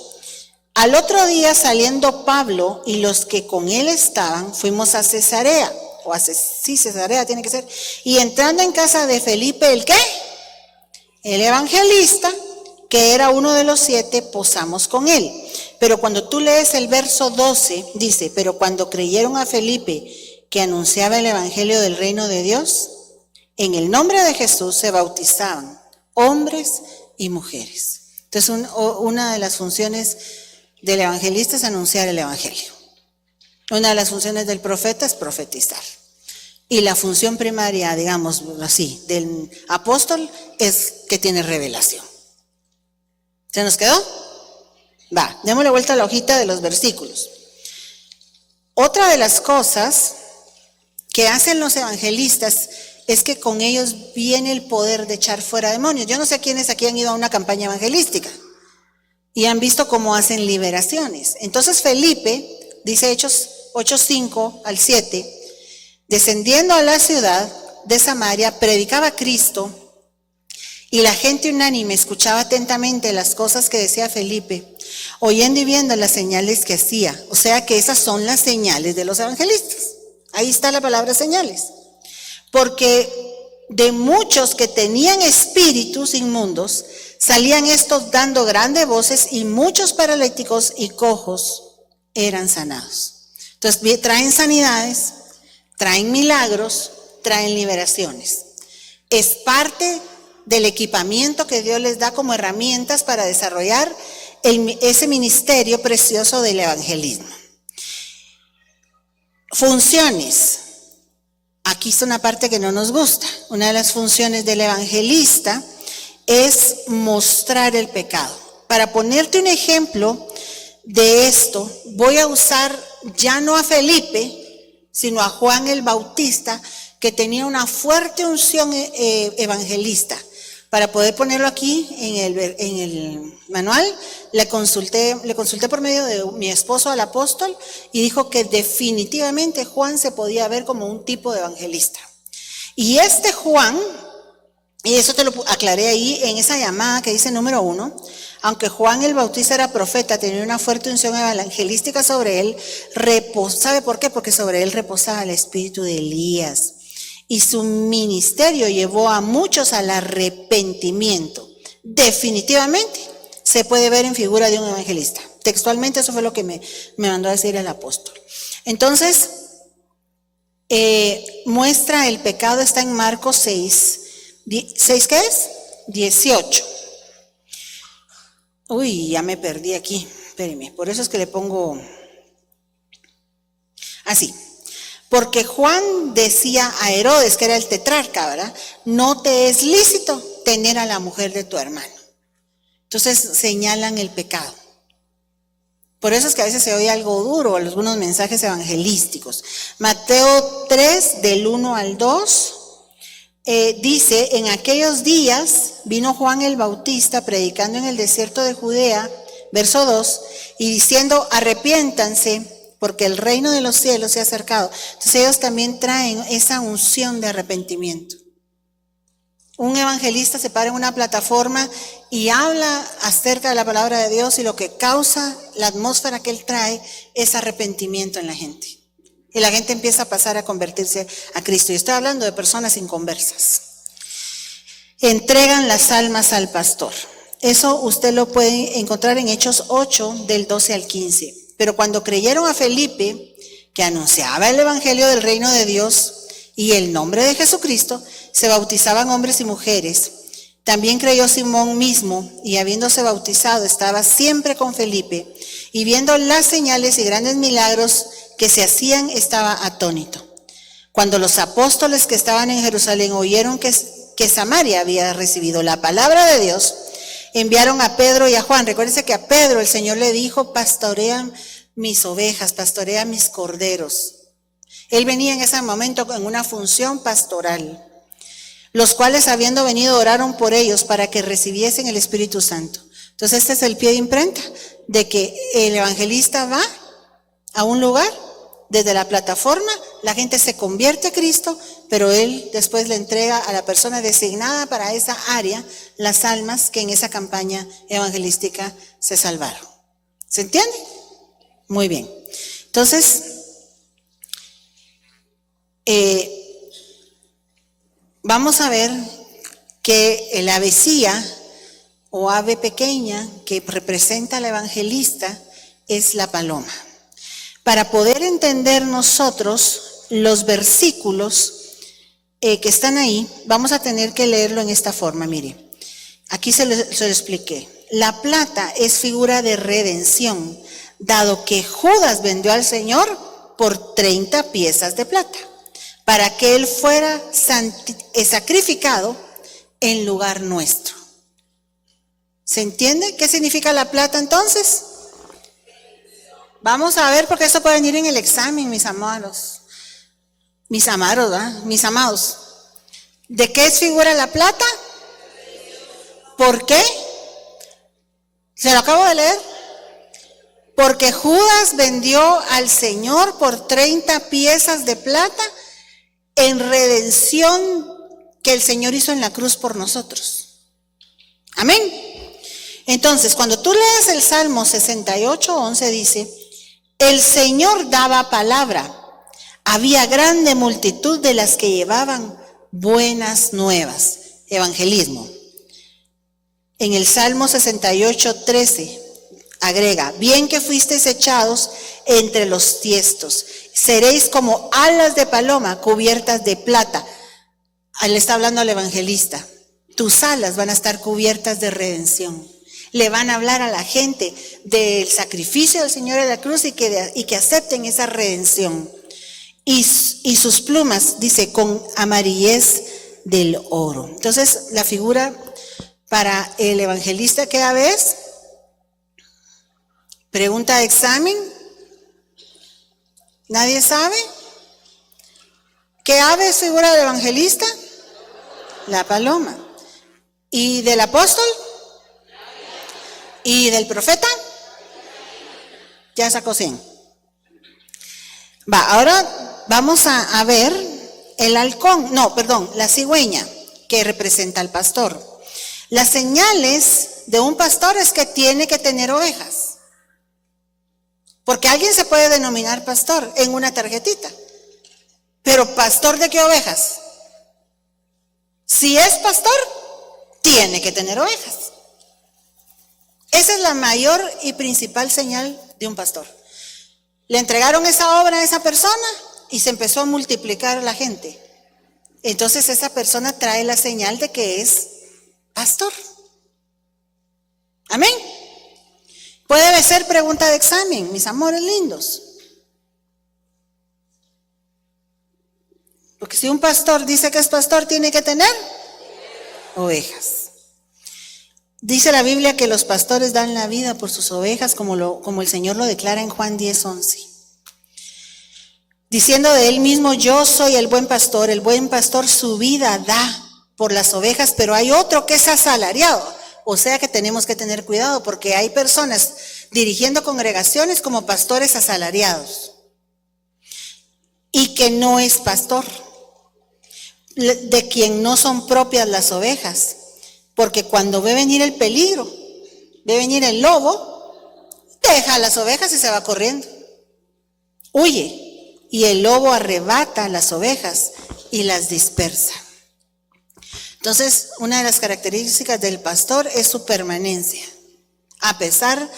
al otro día, saliendo Pablo y los que con él estaban, fuimos a Cesarea, Cesarea tiene que ser, y entrando en casa de Felipe, ¿el qué? El evangelista, que era uno de los 7, posamos con él. Pero cuando tú lees el verso 12, dice: pero cuando creyeron a Felipe, que anunciaba el evangelio del reino de Dios, en el nombre de Jesús se bautizaban hombres y mujeres. Entonces, una de las funciones del evangelista es anunciar el evangelio. Una de las funciones del profeta es profetizar. Y la función primaria, digamos así, del apóstol es que tiene revelación. ¿Se nos quedó? Va, démosle vuelta a la hojita de los versículos. Otra de las cosas que hacen los evangelistas es que con ellos viene el poder de echar fuera demonios. Yo no sé quiénes aquí han ido a una campaña evangelística y han visto cómo hacen liberaciones. Entonces Felipe, dice Hechos 8:5 al 7, descendiendo a la ciudad de Samaria, predicaba a Cristo, y la gente unánime escuchaba atentamente las cosas que decía Felipe, oyendo y viendo las señales que hacía. O sea que esas son las señales de los evangelistas. Ahí está la palabra señales. Porque de muchos que tenían espíritus inmundos, salían estos dando grandes voces, y muchos paralíticos y cojos eran sanados. Entonces traen sanidades, traen milagros, traen liberaciones. Es parte del equipamiento que Dios les da como herramientas para desarrollar ese ministerio precioso del evangelismo. Funciones. Aquí está una parte que no nos gusta. Una de las funciones del evangelista es mostrar el pecado. Para ponerte un ejemplo de esto, voy a usar ya no a Felipe, sino a Juan el Bautista, que tenía una fuerte unción evangelista. Para poder ponerlo aquí en el manual, le consulté por medio de mi esposo al apóstol, y dijo que definitivamente Juan se podía ver como un tipo de evangelista. Y este Juan, y eso te lo aclaré ahí en esa llamada que dice número 1, aunque Juan el Bautista era profeta, tenía una fuerte unción evangelística sobre él, ¿sabe por qué? Porque sobre él reposaba el espíritu de Elías. Y su ministerio llevó a muchos al arrepentimiento. Definitivamente se puede ver en figura de un evangelista. Textualmente eso fue lo que me mandó a decir el apóstol. Entonces, muestra el pecado, está en Marcos 6. ¿6 qué es? 18. Uy, ya me perdí aquí. Espérenme, por eso es que le pongo así. Porque Juan decía a Herodes, que era el tetrarca, ¿verdad? No te es lícito tener a la mujer de tu hermano. Entonces señalan el pecado. Por eso es que a veces se oye algo duro, algunos mensajes evangelísticos. Mateo 3, del 1 al 2, dice, en aquellos días vino Juan el Bautista predicando en el desierto de Judea, verso 2, y diciendo, arrepiéntanse, porque el reino de los cielos se ha acercado. Entonces ellos también traen esa unción de arrepentimiento. Un evangelista se para en una plataforma y habla acerca de la palabra de Dios, y lo que causa la atmósfera que él trae es arrepentimiento en la gente. Y la gente empieza a pasar a convertirse a Cristo. Y estoy hablando de personas inconversas. Entregan las almas al pastor. Eso usted lo puede encontrar en Hechos 8, del 12 al 15. Pero cuando creyeron a Felipe, que anunciaba el evangelio del reino de Dios y el nombre de Jesucristo, se bautizaban hombres y mujeres. También creyó Simón mismo, y habiéndose bautizado estaba siempre con Felipe, y viendo las señales y grandes milagros que se hacían, estaba atónito. Cuando los apóstoles que estaban en Jerusalén oyeron que Samaria había recibido la palabra de Dios, enviaron a Pedro y a Juan. Recuérdense que a Pedro el Señor le dijo, pastorea mis ovejas, pastorea mis corderos. Él venía en ese momento en una función pastoral. Los cuales, habiendo venido, oraron por ellos para que recibiesen el Espíritu Santo. Entonces este es el pie de imprenta de que el evangelista va a un lugar, desde la plataforma, la gente se convierte a Cristo, pero él después le entrega a la persona designada para esa área las almas que en esa campaña evangelística se salvaron. ¿Se entiende? Muy bien. Entonces, vamos a ver que el avecía o ave pequeña que representa al evangelista es la paloma. Para poder entender nosotros los versículos que están ahí, vamos a tener que leerlo en esta forma. Mire, aquí se lo expliqué. La plata es figura de redención, dado que Judas vendió al Señor por 30 piezas de plata, para que Él fuera sacrificado en lugar nuestro. ¿Se entiende? ¿Qué significa la plata entonces? Vamos a ver, porque esto puede venir en el examen, mis amados. Mis amados, ¿verdad? Mis amados. ¿De qué es figura la plata? ¿Por qué? Se lo acabo de leer. Porque Judas vendió al Señor por 30 piezas de plata en redención que el Señor hizo en la cruz por nosotros. Amén. Entonces, cuando tú lees el Salmo 68:11, dice, el Señor daba palabra, había grande multitud de las que llevaban buenas nuevas, evangelismo. En el Salmo 68:13 agrega, bien que fuisteis echados entre los tiestos, seréis como alas de paloma cubiertas de plata. Le está hablando al evangelista, tus alas van a estar cubiertas de redención. Le van a hablar a la gente del sacrificio del Señor en la cruz y que acepten esa redención. Y sus plumas, dice, con amarillez del oro. Entonces, la figura para el evangelista, ¿qué ave es? Pregunta de examen. ¿Nadie sabe? ¿Qué ave es figura del evangelista? La paloma. ¿Y del apóstol? ¿Y del profeta? Ya sacó 100. Ahora vamos a ver el halcón, la cigüeña, que representa al pastor. Las señales de un pastor es que tiene que tener ovejas. Porque alguien se puede denominar pastor en una tarjetita. Pero ¿pastor de qué ovejas? Si es pastor, tiene que tener ovejas. Esa es la mayor y principal señal de un pastor. Le entregaron esa obra a esa persona y se empezó a multiplicar la gente. Entonces esa persona trae la señal de que es pastor. Amén. Puede ser pregunta de examen, mis amores lindos. Porque si un pastor dice que es pastor, tiene que tener ovejas. Dice la Biblia que los pastores dan la vida por sus ovejas, como el Señor lo declara en Juan 10:11. Diciendo de él mismo: yo soy el buen pastor su vida da por las ovejas, pero hay otro que es asalariado. O sea que tenemos que tener cuidado, porque hay personas dirigiendo congregaciones como pastores asalariados y que no es pastor, de quien no son propias las ovejas, porque cuando ve venir el peligro, ve venir el lobo, deja a las ovejas y se va corriendo, huye, y el lobo arrebata a las ovejas y las dispersa. Entonces, una de las características del pastor es su permanencia, a pesar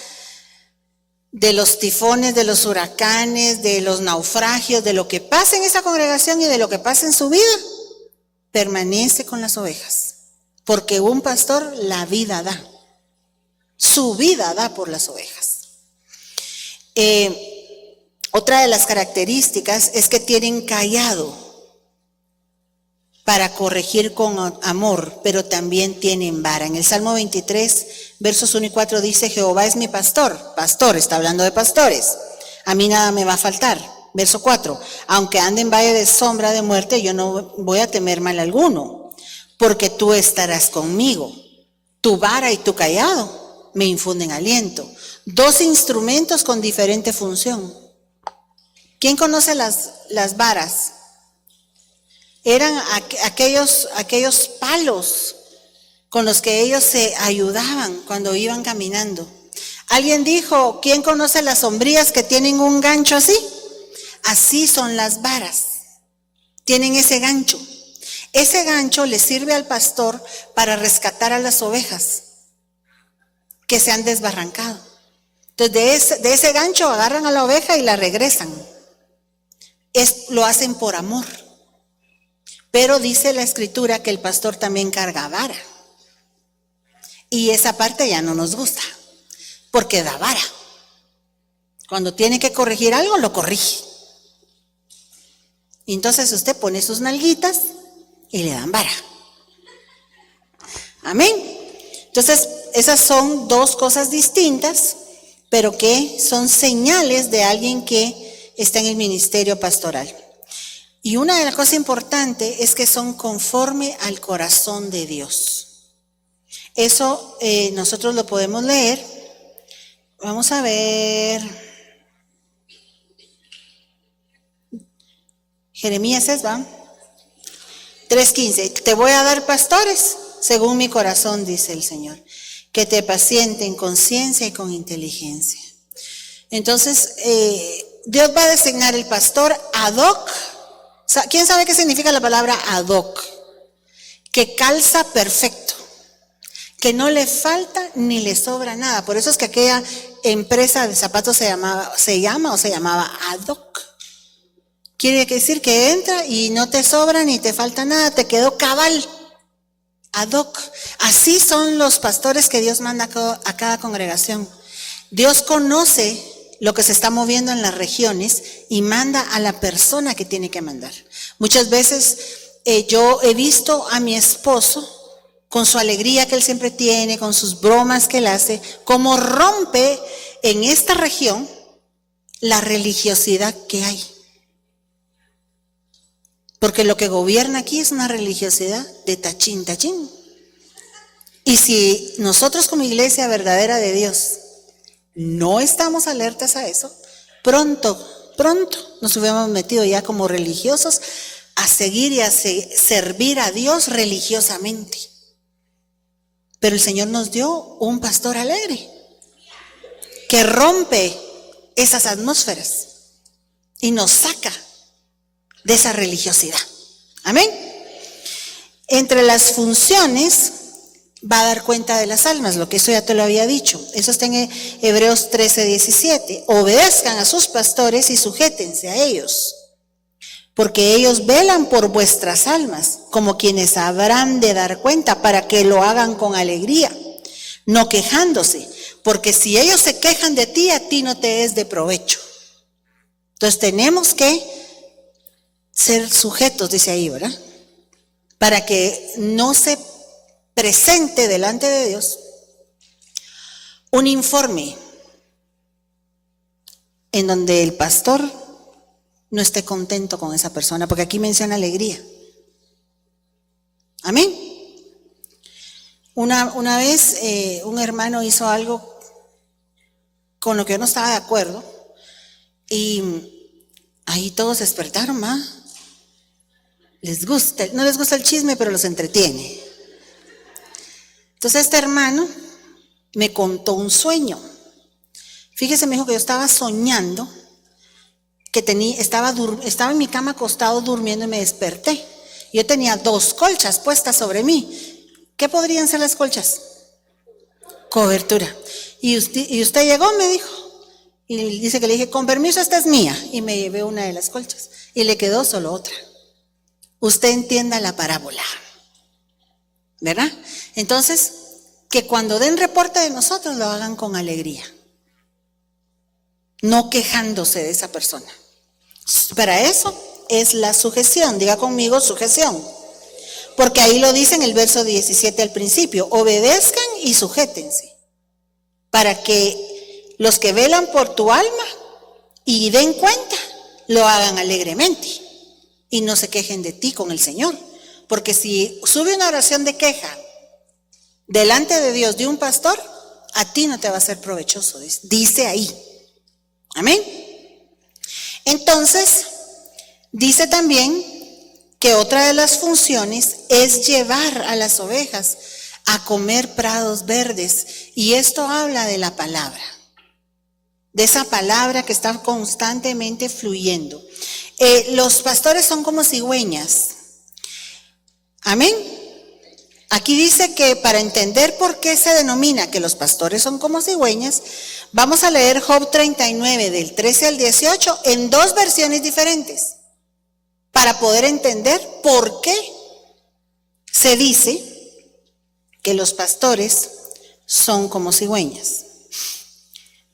de los tifones, de los huracanes, de los naufragios, de lo que pasa en esa congregación y de lo que pasa en su vida, permanece con las ovejas, porque un pastor la vida da, su vida da por las ovejas. Otra de las características es que tienen callado para corregir con amor, pero también tienen vara. En el Salmo 23, versos 1 y 4 dice: Jehová es mi pastor, está hablando de pastores, a mí nada me va a faltar. Verso 4, aunque ande en valle de sombra de muerte, yo no voy a temer mal alguno, porque tú estarás conmigo, tu vara y tu cayado me infunden aliento. Dos instrumentos con diferente función. ¿Quién conoce las varas? Eran aquellos palos con los que ellos se ayudaban cuando iban caminando. Alguien dijo: ¿quién conoce las sombrías que tienen un gancho así? Así son las varas. Tienen ese gancho. Ese gancho le sirve al pastor para rescatar a las ovejas que se han desbarrancado. Entonces de ese gancho agarran a la oveja y la regresan. Lo hacen por amor. Pero dice la Escritura que el pastor también carga vara. Y esa parte ya no nos gusta, porque da vara. Cuando tiene que corregir algo, lo corrige. Y entonces usted pone sus nalguitas y le dan vara. Amén. Entonces, esas son dos cosas distintas, pero que son señales de alguien que está en el ministerio pastoral. Y una de las cosas importantes es que son conforme al corazón de Dios. Eso nosotros lo podemos leer. Vamos a ver. Jeremías es, ¿va? 3:15. Te voy a dar pastores según mi corazón, dice el Señor, que te pacienten con ciencia y con inteligencia. Entonces, Dios va a designar el pastor ad hoc. ¿Quién sabe qué significa la palabra ad hoc? Que calza perfecto, que no le falta ni le sobra nada. Por eso es que aquella empresa de zapatos se llamaba ad hoc. Quiere decir que entra y no te sobra ni te falta nada, te quedó cabal. Ad hoc. Así son los pastores que Dios manda a cada congregación. Dios conoce lo que se está moviendo en las regiones y manda a la persona que tiene que mandar. Muchas veces yo he visto a mi esposo, con su alegría que él siempre tiene, con sus bromas que él hace, cómo rompe en esta región la religiosidad que hay. Porque lo que gobierna aquí es una religiosidad de tachín, tachín. Y si nosotros como iglesia verdadera de Dios no estamos alertas a eso, pronto nos hubiéramos metido ya como religiosos a seguir y a servir a Dios religiosamente. Pero el Señor nos dio un pastor alegre que rompe esas atmósferas y nos saca de esa religiosidad. Amén. Entre las funciones va a dar cuenta de las almas, lo que eso ya te lo había dicho. Eso está en Hebreos 13:17. Obedezcan a sus pastores y sujétense a ellos, porque ellos velan por vuestras almas, como quienes habrán de dar cuenta, para que lo hagan con alegría, no quejándose, porque si ellos se quejan de ti, a ti no te es de provecho. Entonces tenemos que ser sujetos, dice ahí, ¿verdad? Para que no se presente delante de Dios un informe en donde el pastor no esté contento con esa persona, porque aquí menciona alegría. Amén. Una vez un hermano hizo algo con lo que yo no estaba de acuerdo y ahí todos despertaron, ¿va? No les gusta el chisme, pero los entretiene. Entonces este hermano me contó un sueño. Fíjese, me dijo que yo estaba soñando, que estaba en mi cama acostado durmiendo y me desperté. Yo tenía 2 colchas puestas sobre mí. ¿Qué podrían ser las colchas? Cobertura. Y usted llegó, me dijo, y dice que le dije, con permiso, esta es mía. Y me llevé una de las colchas y le quedó solo otra. Usted entienda la parábola, ¿verdad? Entonces, que cuando den reporte de nosotros lo hagan con alegría, no quejándose de esa persona. Para eso es la sujeción. Diga conmigo, sujeción. Porque ahí lo dice en el verso 17 al principio: obedezcan y sujétense, para que los que velan por tu alma y den cuenta, lo hagan alegremente y no se quejen de ti con el Señor. Porque si sube una oración de queja delante de Dios de un pastor, a ti no te va a ser provechoso, dice ahí. Amén. Entonces, dice también que otra de las funciones es llevar a las ovejas a comer prados verdes. Y esto habla de la palabra, de esa palabra que está constantemente fluyendo. Los pastores son como cigüeñas. Amén. Aquí dice que para entender por qué se denomina que los pastores son como cigüeñas, vamos a leer Job 39 del 13 al 18 en 2 versiones diferentes, para poder entender por qué se dice que los pastores son como cigüeñas.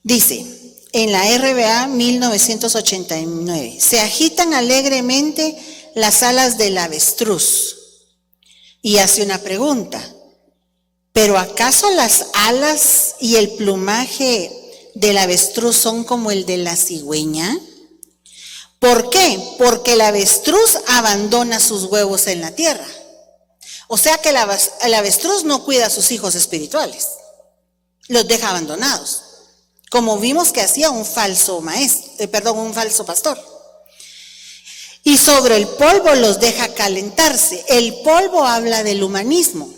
Dice en la RBA 1989, se agitan alegremente las alas del avestruz. Y hace una pregunta: ¿pero acaso las alas y el plumaje del avestruz son como el de la cigüeña? ¿Por qué? Porque el avestruz abandona sus huevos en la tierra. O sea que el avestruz no cuida a sus hijos espirituales, los deja abandonados, como vimos que hacía un falso pastor. Y sobre el polvo los deja calentarse. El polvo habla del humanismo,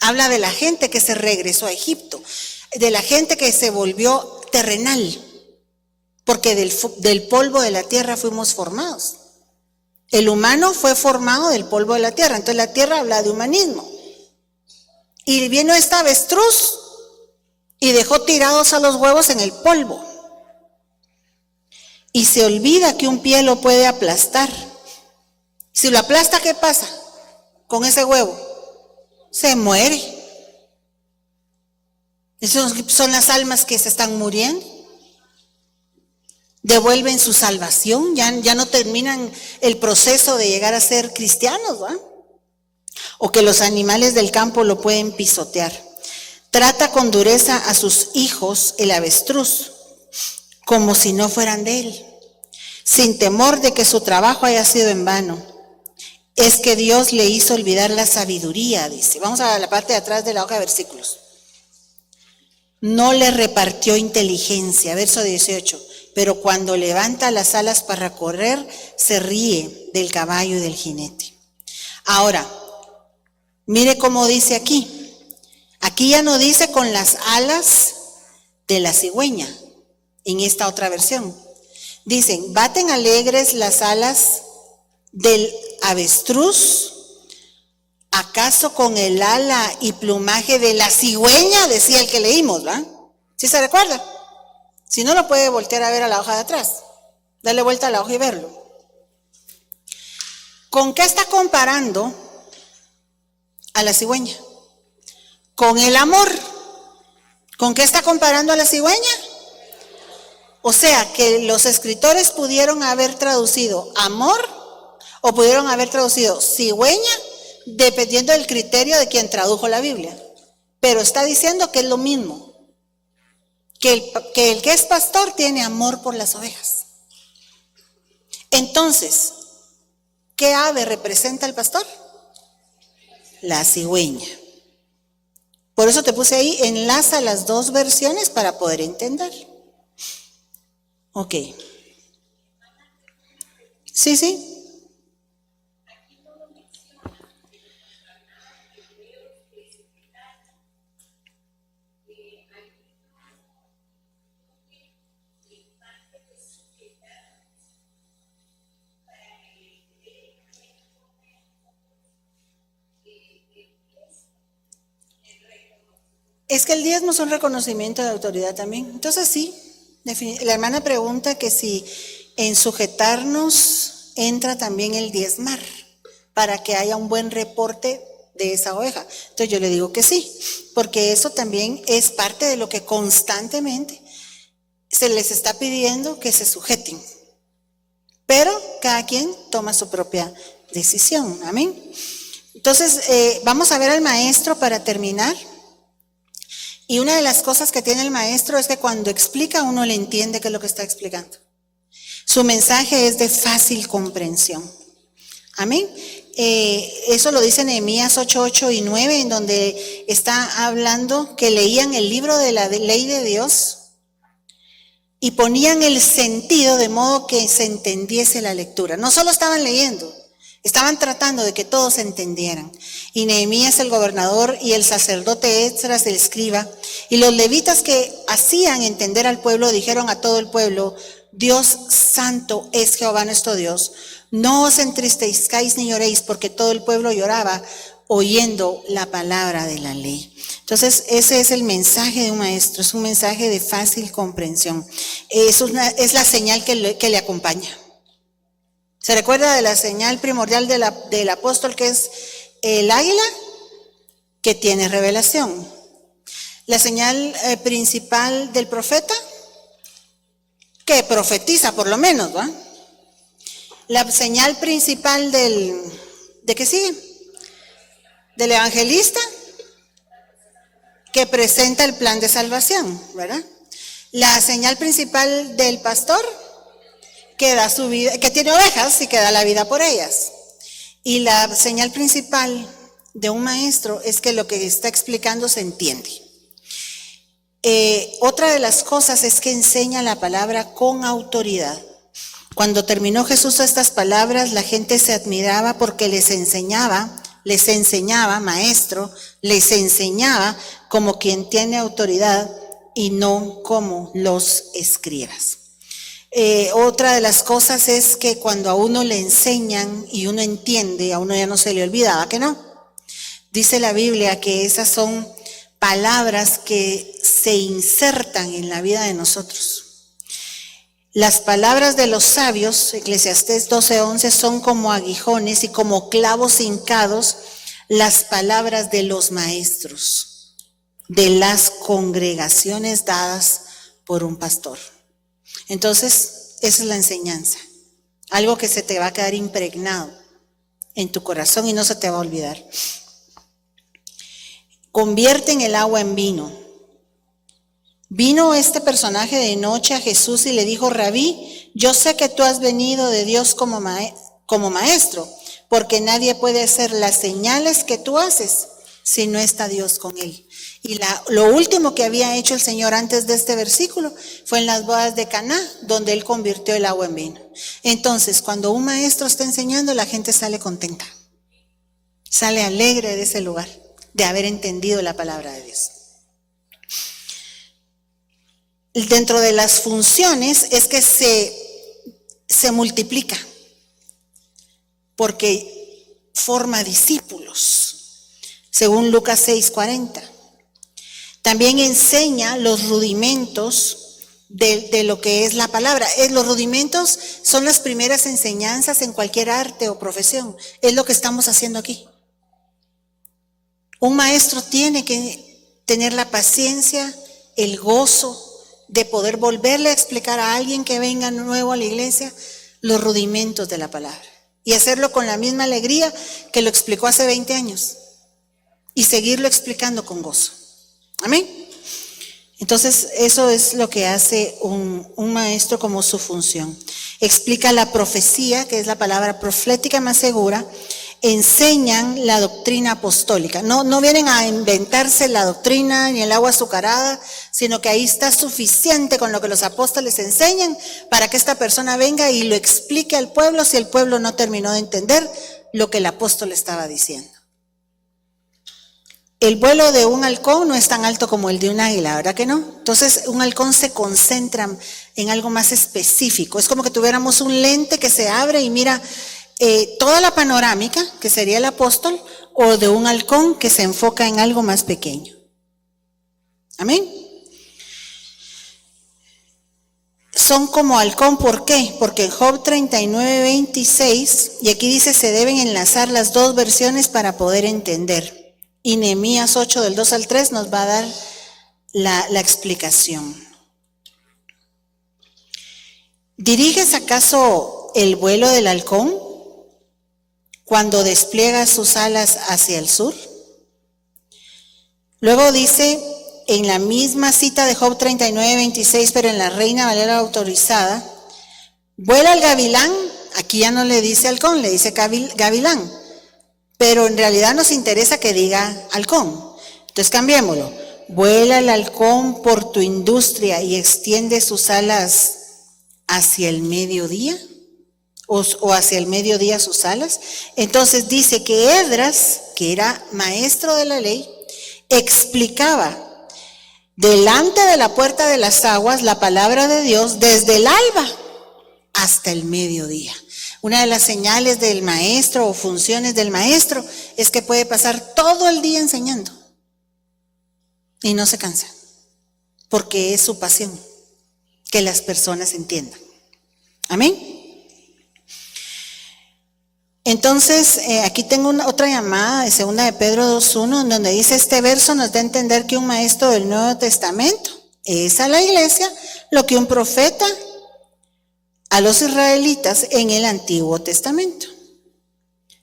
habla de la gente que se regresó a Egipto, de la gente que se volvió terrenal, porque del polvo de la tierra fuimos formados. El humano fue formado del polvo de la tierra, entonces la tierra habla de humanismo. Y vino esta avestruz y dejó tirados a los huevos en el polvo. Y se olvida que un pie lo puede aplastar. Si lo aplasta, ¿qué pasa con ese huevo? Se muere. Esas son las almas que se están muriendo. Devuelven su salvación, ya no terminan el proceso de llegar a ser cristianos, ¿va? O que los animales del campo lo pueden pisotear. Trata con dureza a sus hijos, el avestruz, como si no fueran de él, sin temor de que su trabajo haya sido en vano. Es que Dios le hizo olvidar la sabiduría, dice. Vamos a la parte de atrás de la hoja de versículos. No le repartió inteligencia, verso 18. Pero cuando levanta las alas para correr, se ríe del caballo y del jinete. Ahora, mire cómo dice aquí. Aquí ya no dice con las alas de la cigüeña, en esta otra versión. Dicen, baten alegres las alas del avestruz, ¿acaso con el ala y plumaje de la cigüeña? Decía el que leímos, ¿va? ¿Sí se recuerda? Si no, lo puede voltear a ver a la hoja de atrás. Darle vuelta a la hoja y verlo. ¿Con qué está comparando a la cigüeña? Con el amor. ¿Con qué está comparando a la cigüeña? O sea, que los escritores pudieron haber traducido amor o pudieron haber traducido cigüeña, dependiendo del criterio de quien tradujo la Biblia. Pero está diciendo que es lo mismo. que el que es pastor tiene amor por las ovejas. Entonces, ¿qué ave representa al pastor? La cigüeña. Por eso te puse ahí, enlaza las dos versiones para poder entender. Ok. Sí. Es que el diezmo es un reconocimiento de autoridad también. Entonces sí, la hermana pregunta que si en sujetarnos entra también el diezmar, para que haya un buen reporte de esa oveja. Entonces yo le digo que sí, porque eso también es parte de lo que constantemente se les está pidiendo que se sujeten. Pero cada quien toma su propia decisión. Amén. Entonces vamos a ver al maestro para terminar. Y una de las cosas que tiene el maestro es que cuando explica uno le entiende qué es lo que está explicando. Su mensaje es de fácil comprensión. Amén. Eso lo dice Nehemías 8, y 9, en donde está hablando que leían el libro de la ley de Dios y ponían el sentido de modo que se entendiese la lectura. No solo estaban leyendo, estaban tratando de que todos entendieran. Y Nehemías el gobernador y el sacerdote Esdras el escriba y los levitas que hacían entender al pueblo dijeron a todo el pueblo: Dios santo es Jehová nuestro Dios. No os entristezcáis ni lloréis, porque todo el pueblo lloraba oyendo la palabra de la ley. Entonces ese es el mensaje de un maestro, es un mensaje de fácil comprensión. Es la señal que le acompaña. ¿Se recuerda de la señal primordial del apóstol, que es el águila? Que tiene revelación. La señal principal del profeta, que profetiza por lo menos, ¿va? La señal principal ¿de qué sigue? Del evangelista, que presenta el plan de salvación, ¿verdad? La señal principal del pastor, que da su vida, que tiene ovejas y que da la vida por ellas. Y la señal principal de un maestro es que lo que está explicando se entiende. Otra de las cosas es que enseña la palabra con autoridad. Cuando terminó Jesús estas palabras, la gente se admiraba porque les enseñaba, maestro, les enseñaba como quien tiene autoridad y no como los escribas. Otra de las cosas es que cuando a uno le enseñan y uno entiende, a uno ya no se le olvidaba que no. Dice la Biblia que esas son palabras que se insertan en la vida de nosotros. Las palabras de los sabios, Eclesiastés 12:11, son como aguijones y como clavos hincados las palabras de los maestros, de las congregaciones dadas por un pastor. Entonces, esa es la enseñanza, algo que se te va a quedar impregnado en tu corazón y no se te va a olvidar. Convierten el agua en vino. Vino este personaje de noche a Jesús y le dijo: Rabí, yo sé que tú has venido de Dios como maestro, porque nadie puede hacer las señales que tú haces si no está Dios con él. Y lo último que había hecho el Señor antes de este versículo fue en las bodas de Caná, donde él convirtió el agua en vino. Entonces, cuando un maestro está enseñando, la gente sale contenta, sale alegre de ese lugar, de haber entendido la palabra de Dios. Dentro de las funciones es que se multiplica, porque forma discípulos, según Lucas 6:40. También enseña los rudimentos de lo que es la palabra. Los rudimentos son las primeras enseñanzas en cualquier arte o profesión. Es lo que estamos haciendo aquí. Un maestro tiene que tener la paciencia, el gozo de poder volverle a explicar a alguien que venga nuevo a la iglesia los rudimentos de la palabra. Y hacerlo con la misma alegría que lo explicó hace 20 años. Y seguirlo explicando con gozo. Amén. Entonces, eso es lo que hace un maestro como su función. Explica la profecía, que es la palabra profética más segura. Enseñan la doctrina apostólica. No vienen a inventarse la doctrina ni el agua azucarada, sino que ahí está suficiente con lo que los apóstoles enseñan para que esta persona venga y lo explique al pueblo si el pueblo no terminó de entender lo que el apóstol estaba diciendo. El vuelo de un halcón no es tan alto como el de un águila, ¿verdad que no? Entonces, un halcón se concentra en algo más específico. Es como que tuviéramos un lente que se abre y mira toda la panorámica, que sería el apóstol, o de un halcón que se enfoca en algo más pequeño. Amén. Son como halcón, ¿por qué? Porque en Job 39:26, y aquí dice, se deben enlazar las dos versiones para poder entender. Y Nehemías 8, del 2 al 3, nos va a dar la explicación. ¿Diriges acaso el vuelo del halcón cuando despliega sus alas hacia el sur? Luego dice, en la misma cita de Job 39:26, pero en la Reina Valera autorizada, vuela el gavilán, aquí ya no le dice halcón, le dice gavilán, pero en realidad nos interesa que diga halcón. Entonces cambiémoslo, vuela el halcón por tu industria y extiende sus alas hacia el mediodía, o hacia el mediodía sus alas. Entonces dice que Esdras, que era maestro de la ley, explicaba delante de la puerta de las aguas la palabra de Dios desde el alba hasta el mediodía. Una de las señales del maestro o funciones del maestro es que puede pasar todo el día enseñando y no se cansa, porque es su pasión que las personas entiendan. Amén. Entonces, aquí tengo otra llamada de 2 de Pedro 2:1, donde dice, este verso nos da a entender que un maestro del Nuevo Testamento es a la iglesia lo que un profeta a los israelitas en el Antiguo Testamento.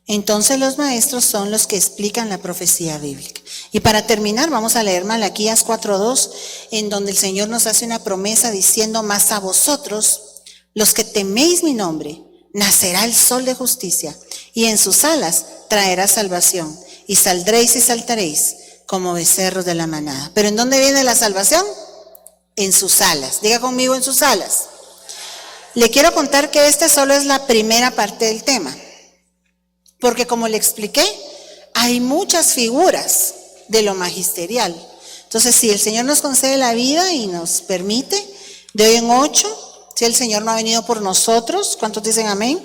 Entonces los maestros son los que explican la profecía bíblica. Y para terminar, vamos a leer Malaquías 4:2, en donde el Señor nos hace una promesa diciendo, mas a vosotros, los que teméis mi nombre, nacerá el sol de justicia, y en sus alas traerá salvación, y saldréis y saltaréis como becerros de la manada. ¿Pero en dónde viene la salvación? En sus alas. Diga conmigo, en sus alas. Le quiero contar que esta solo es la primera parte del tema, porque como le expliqué, hay muchas figuras de lo magisterial. Entonces, si el Señor nos concede la vida y nos permite, de hoy en 8, si el Señor no ha venido por nosotros, ¿cuántos dicen amén?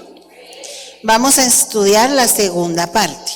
Vamos a estudiar la segunda parte.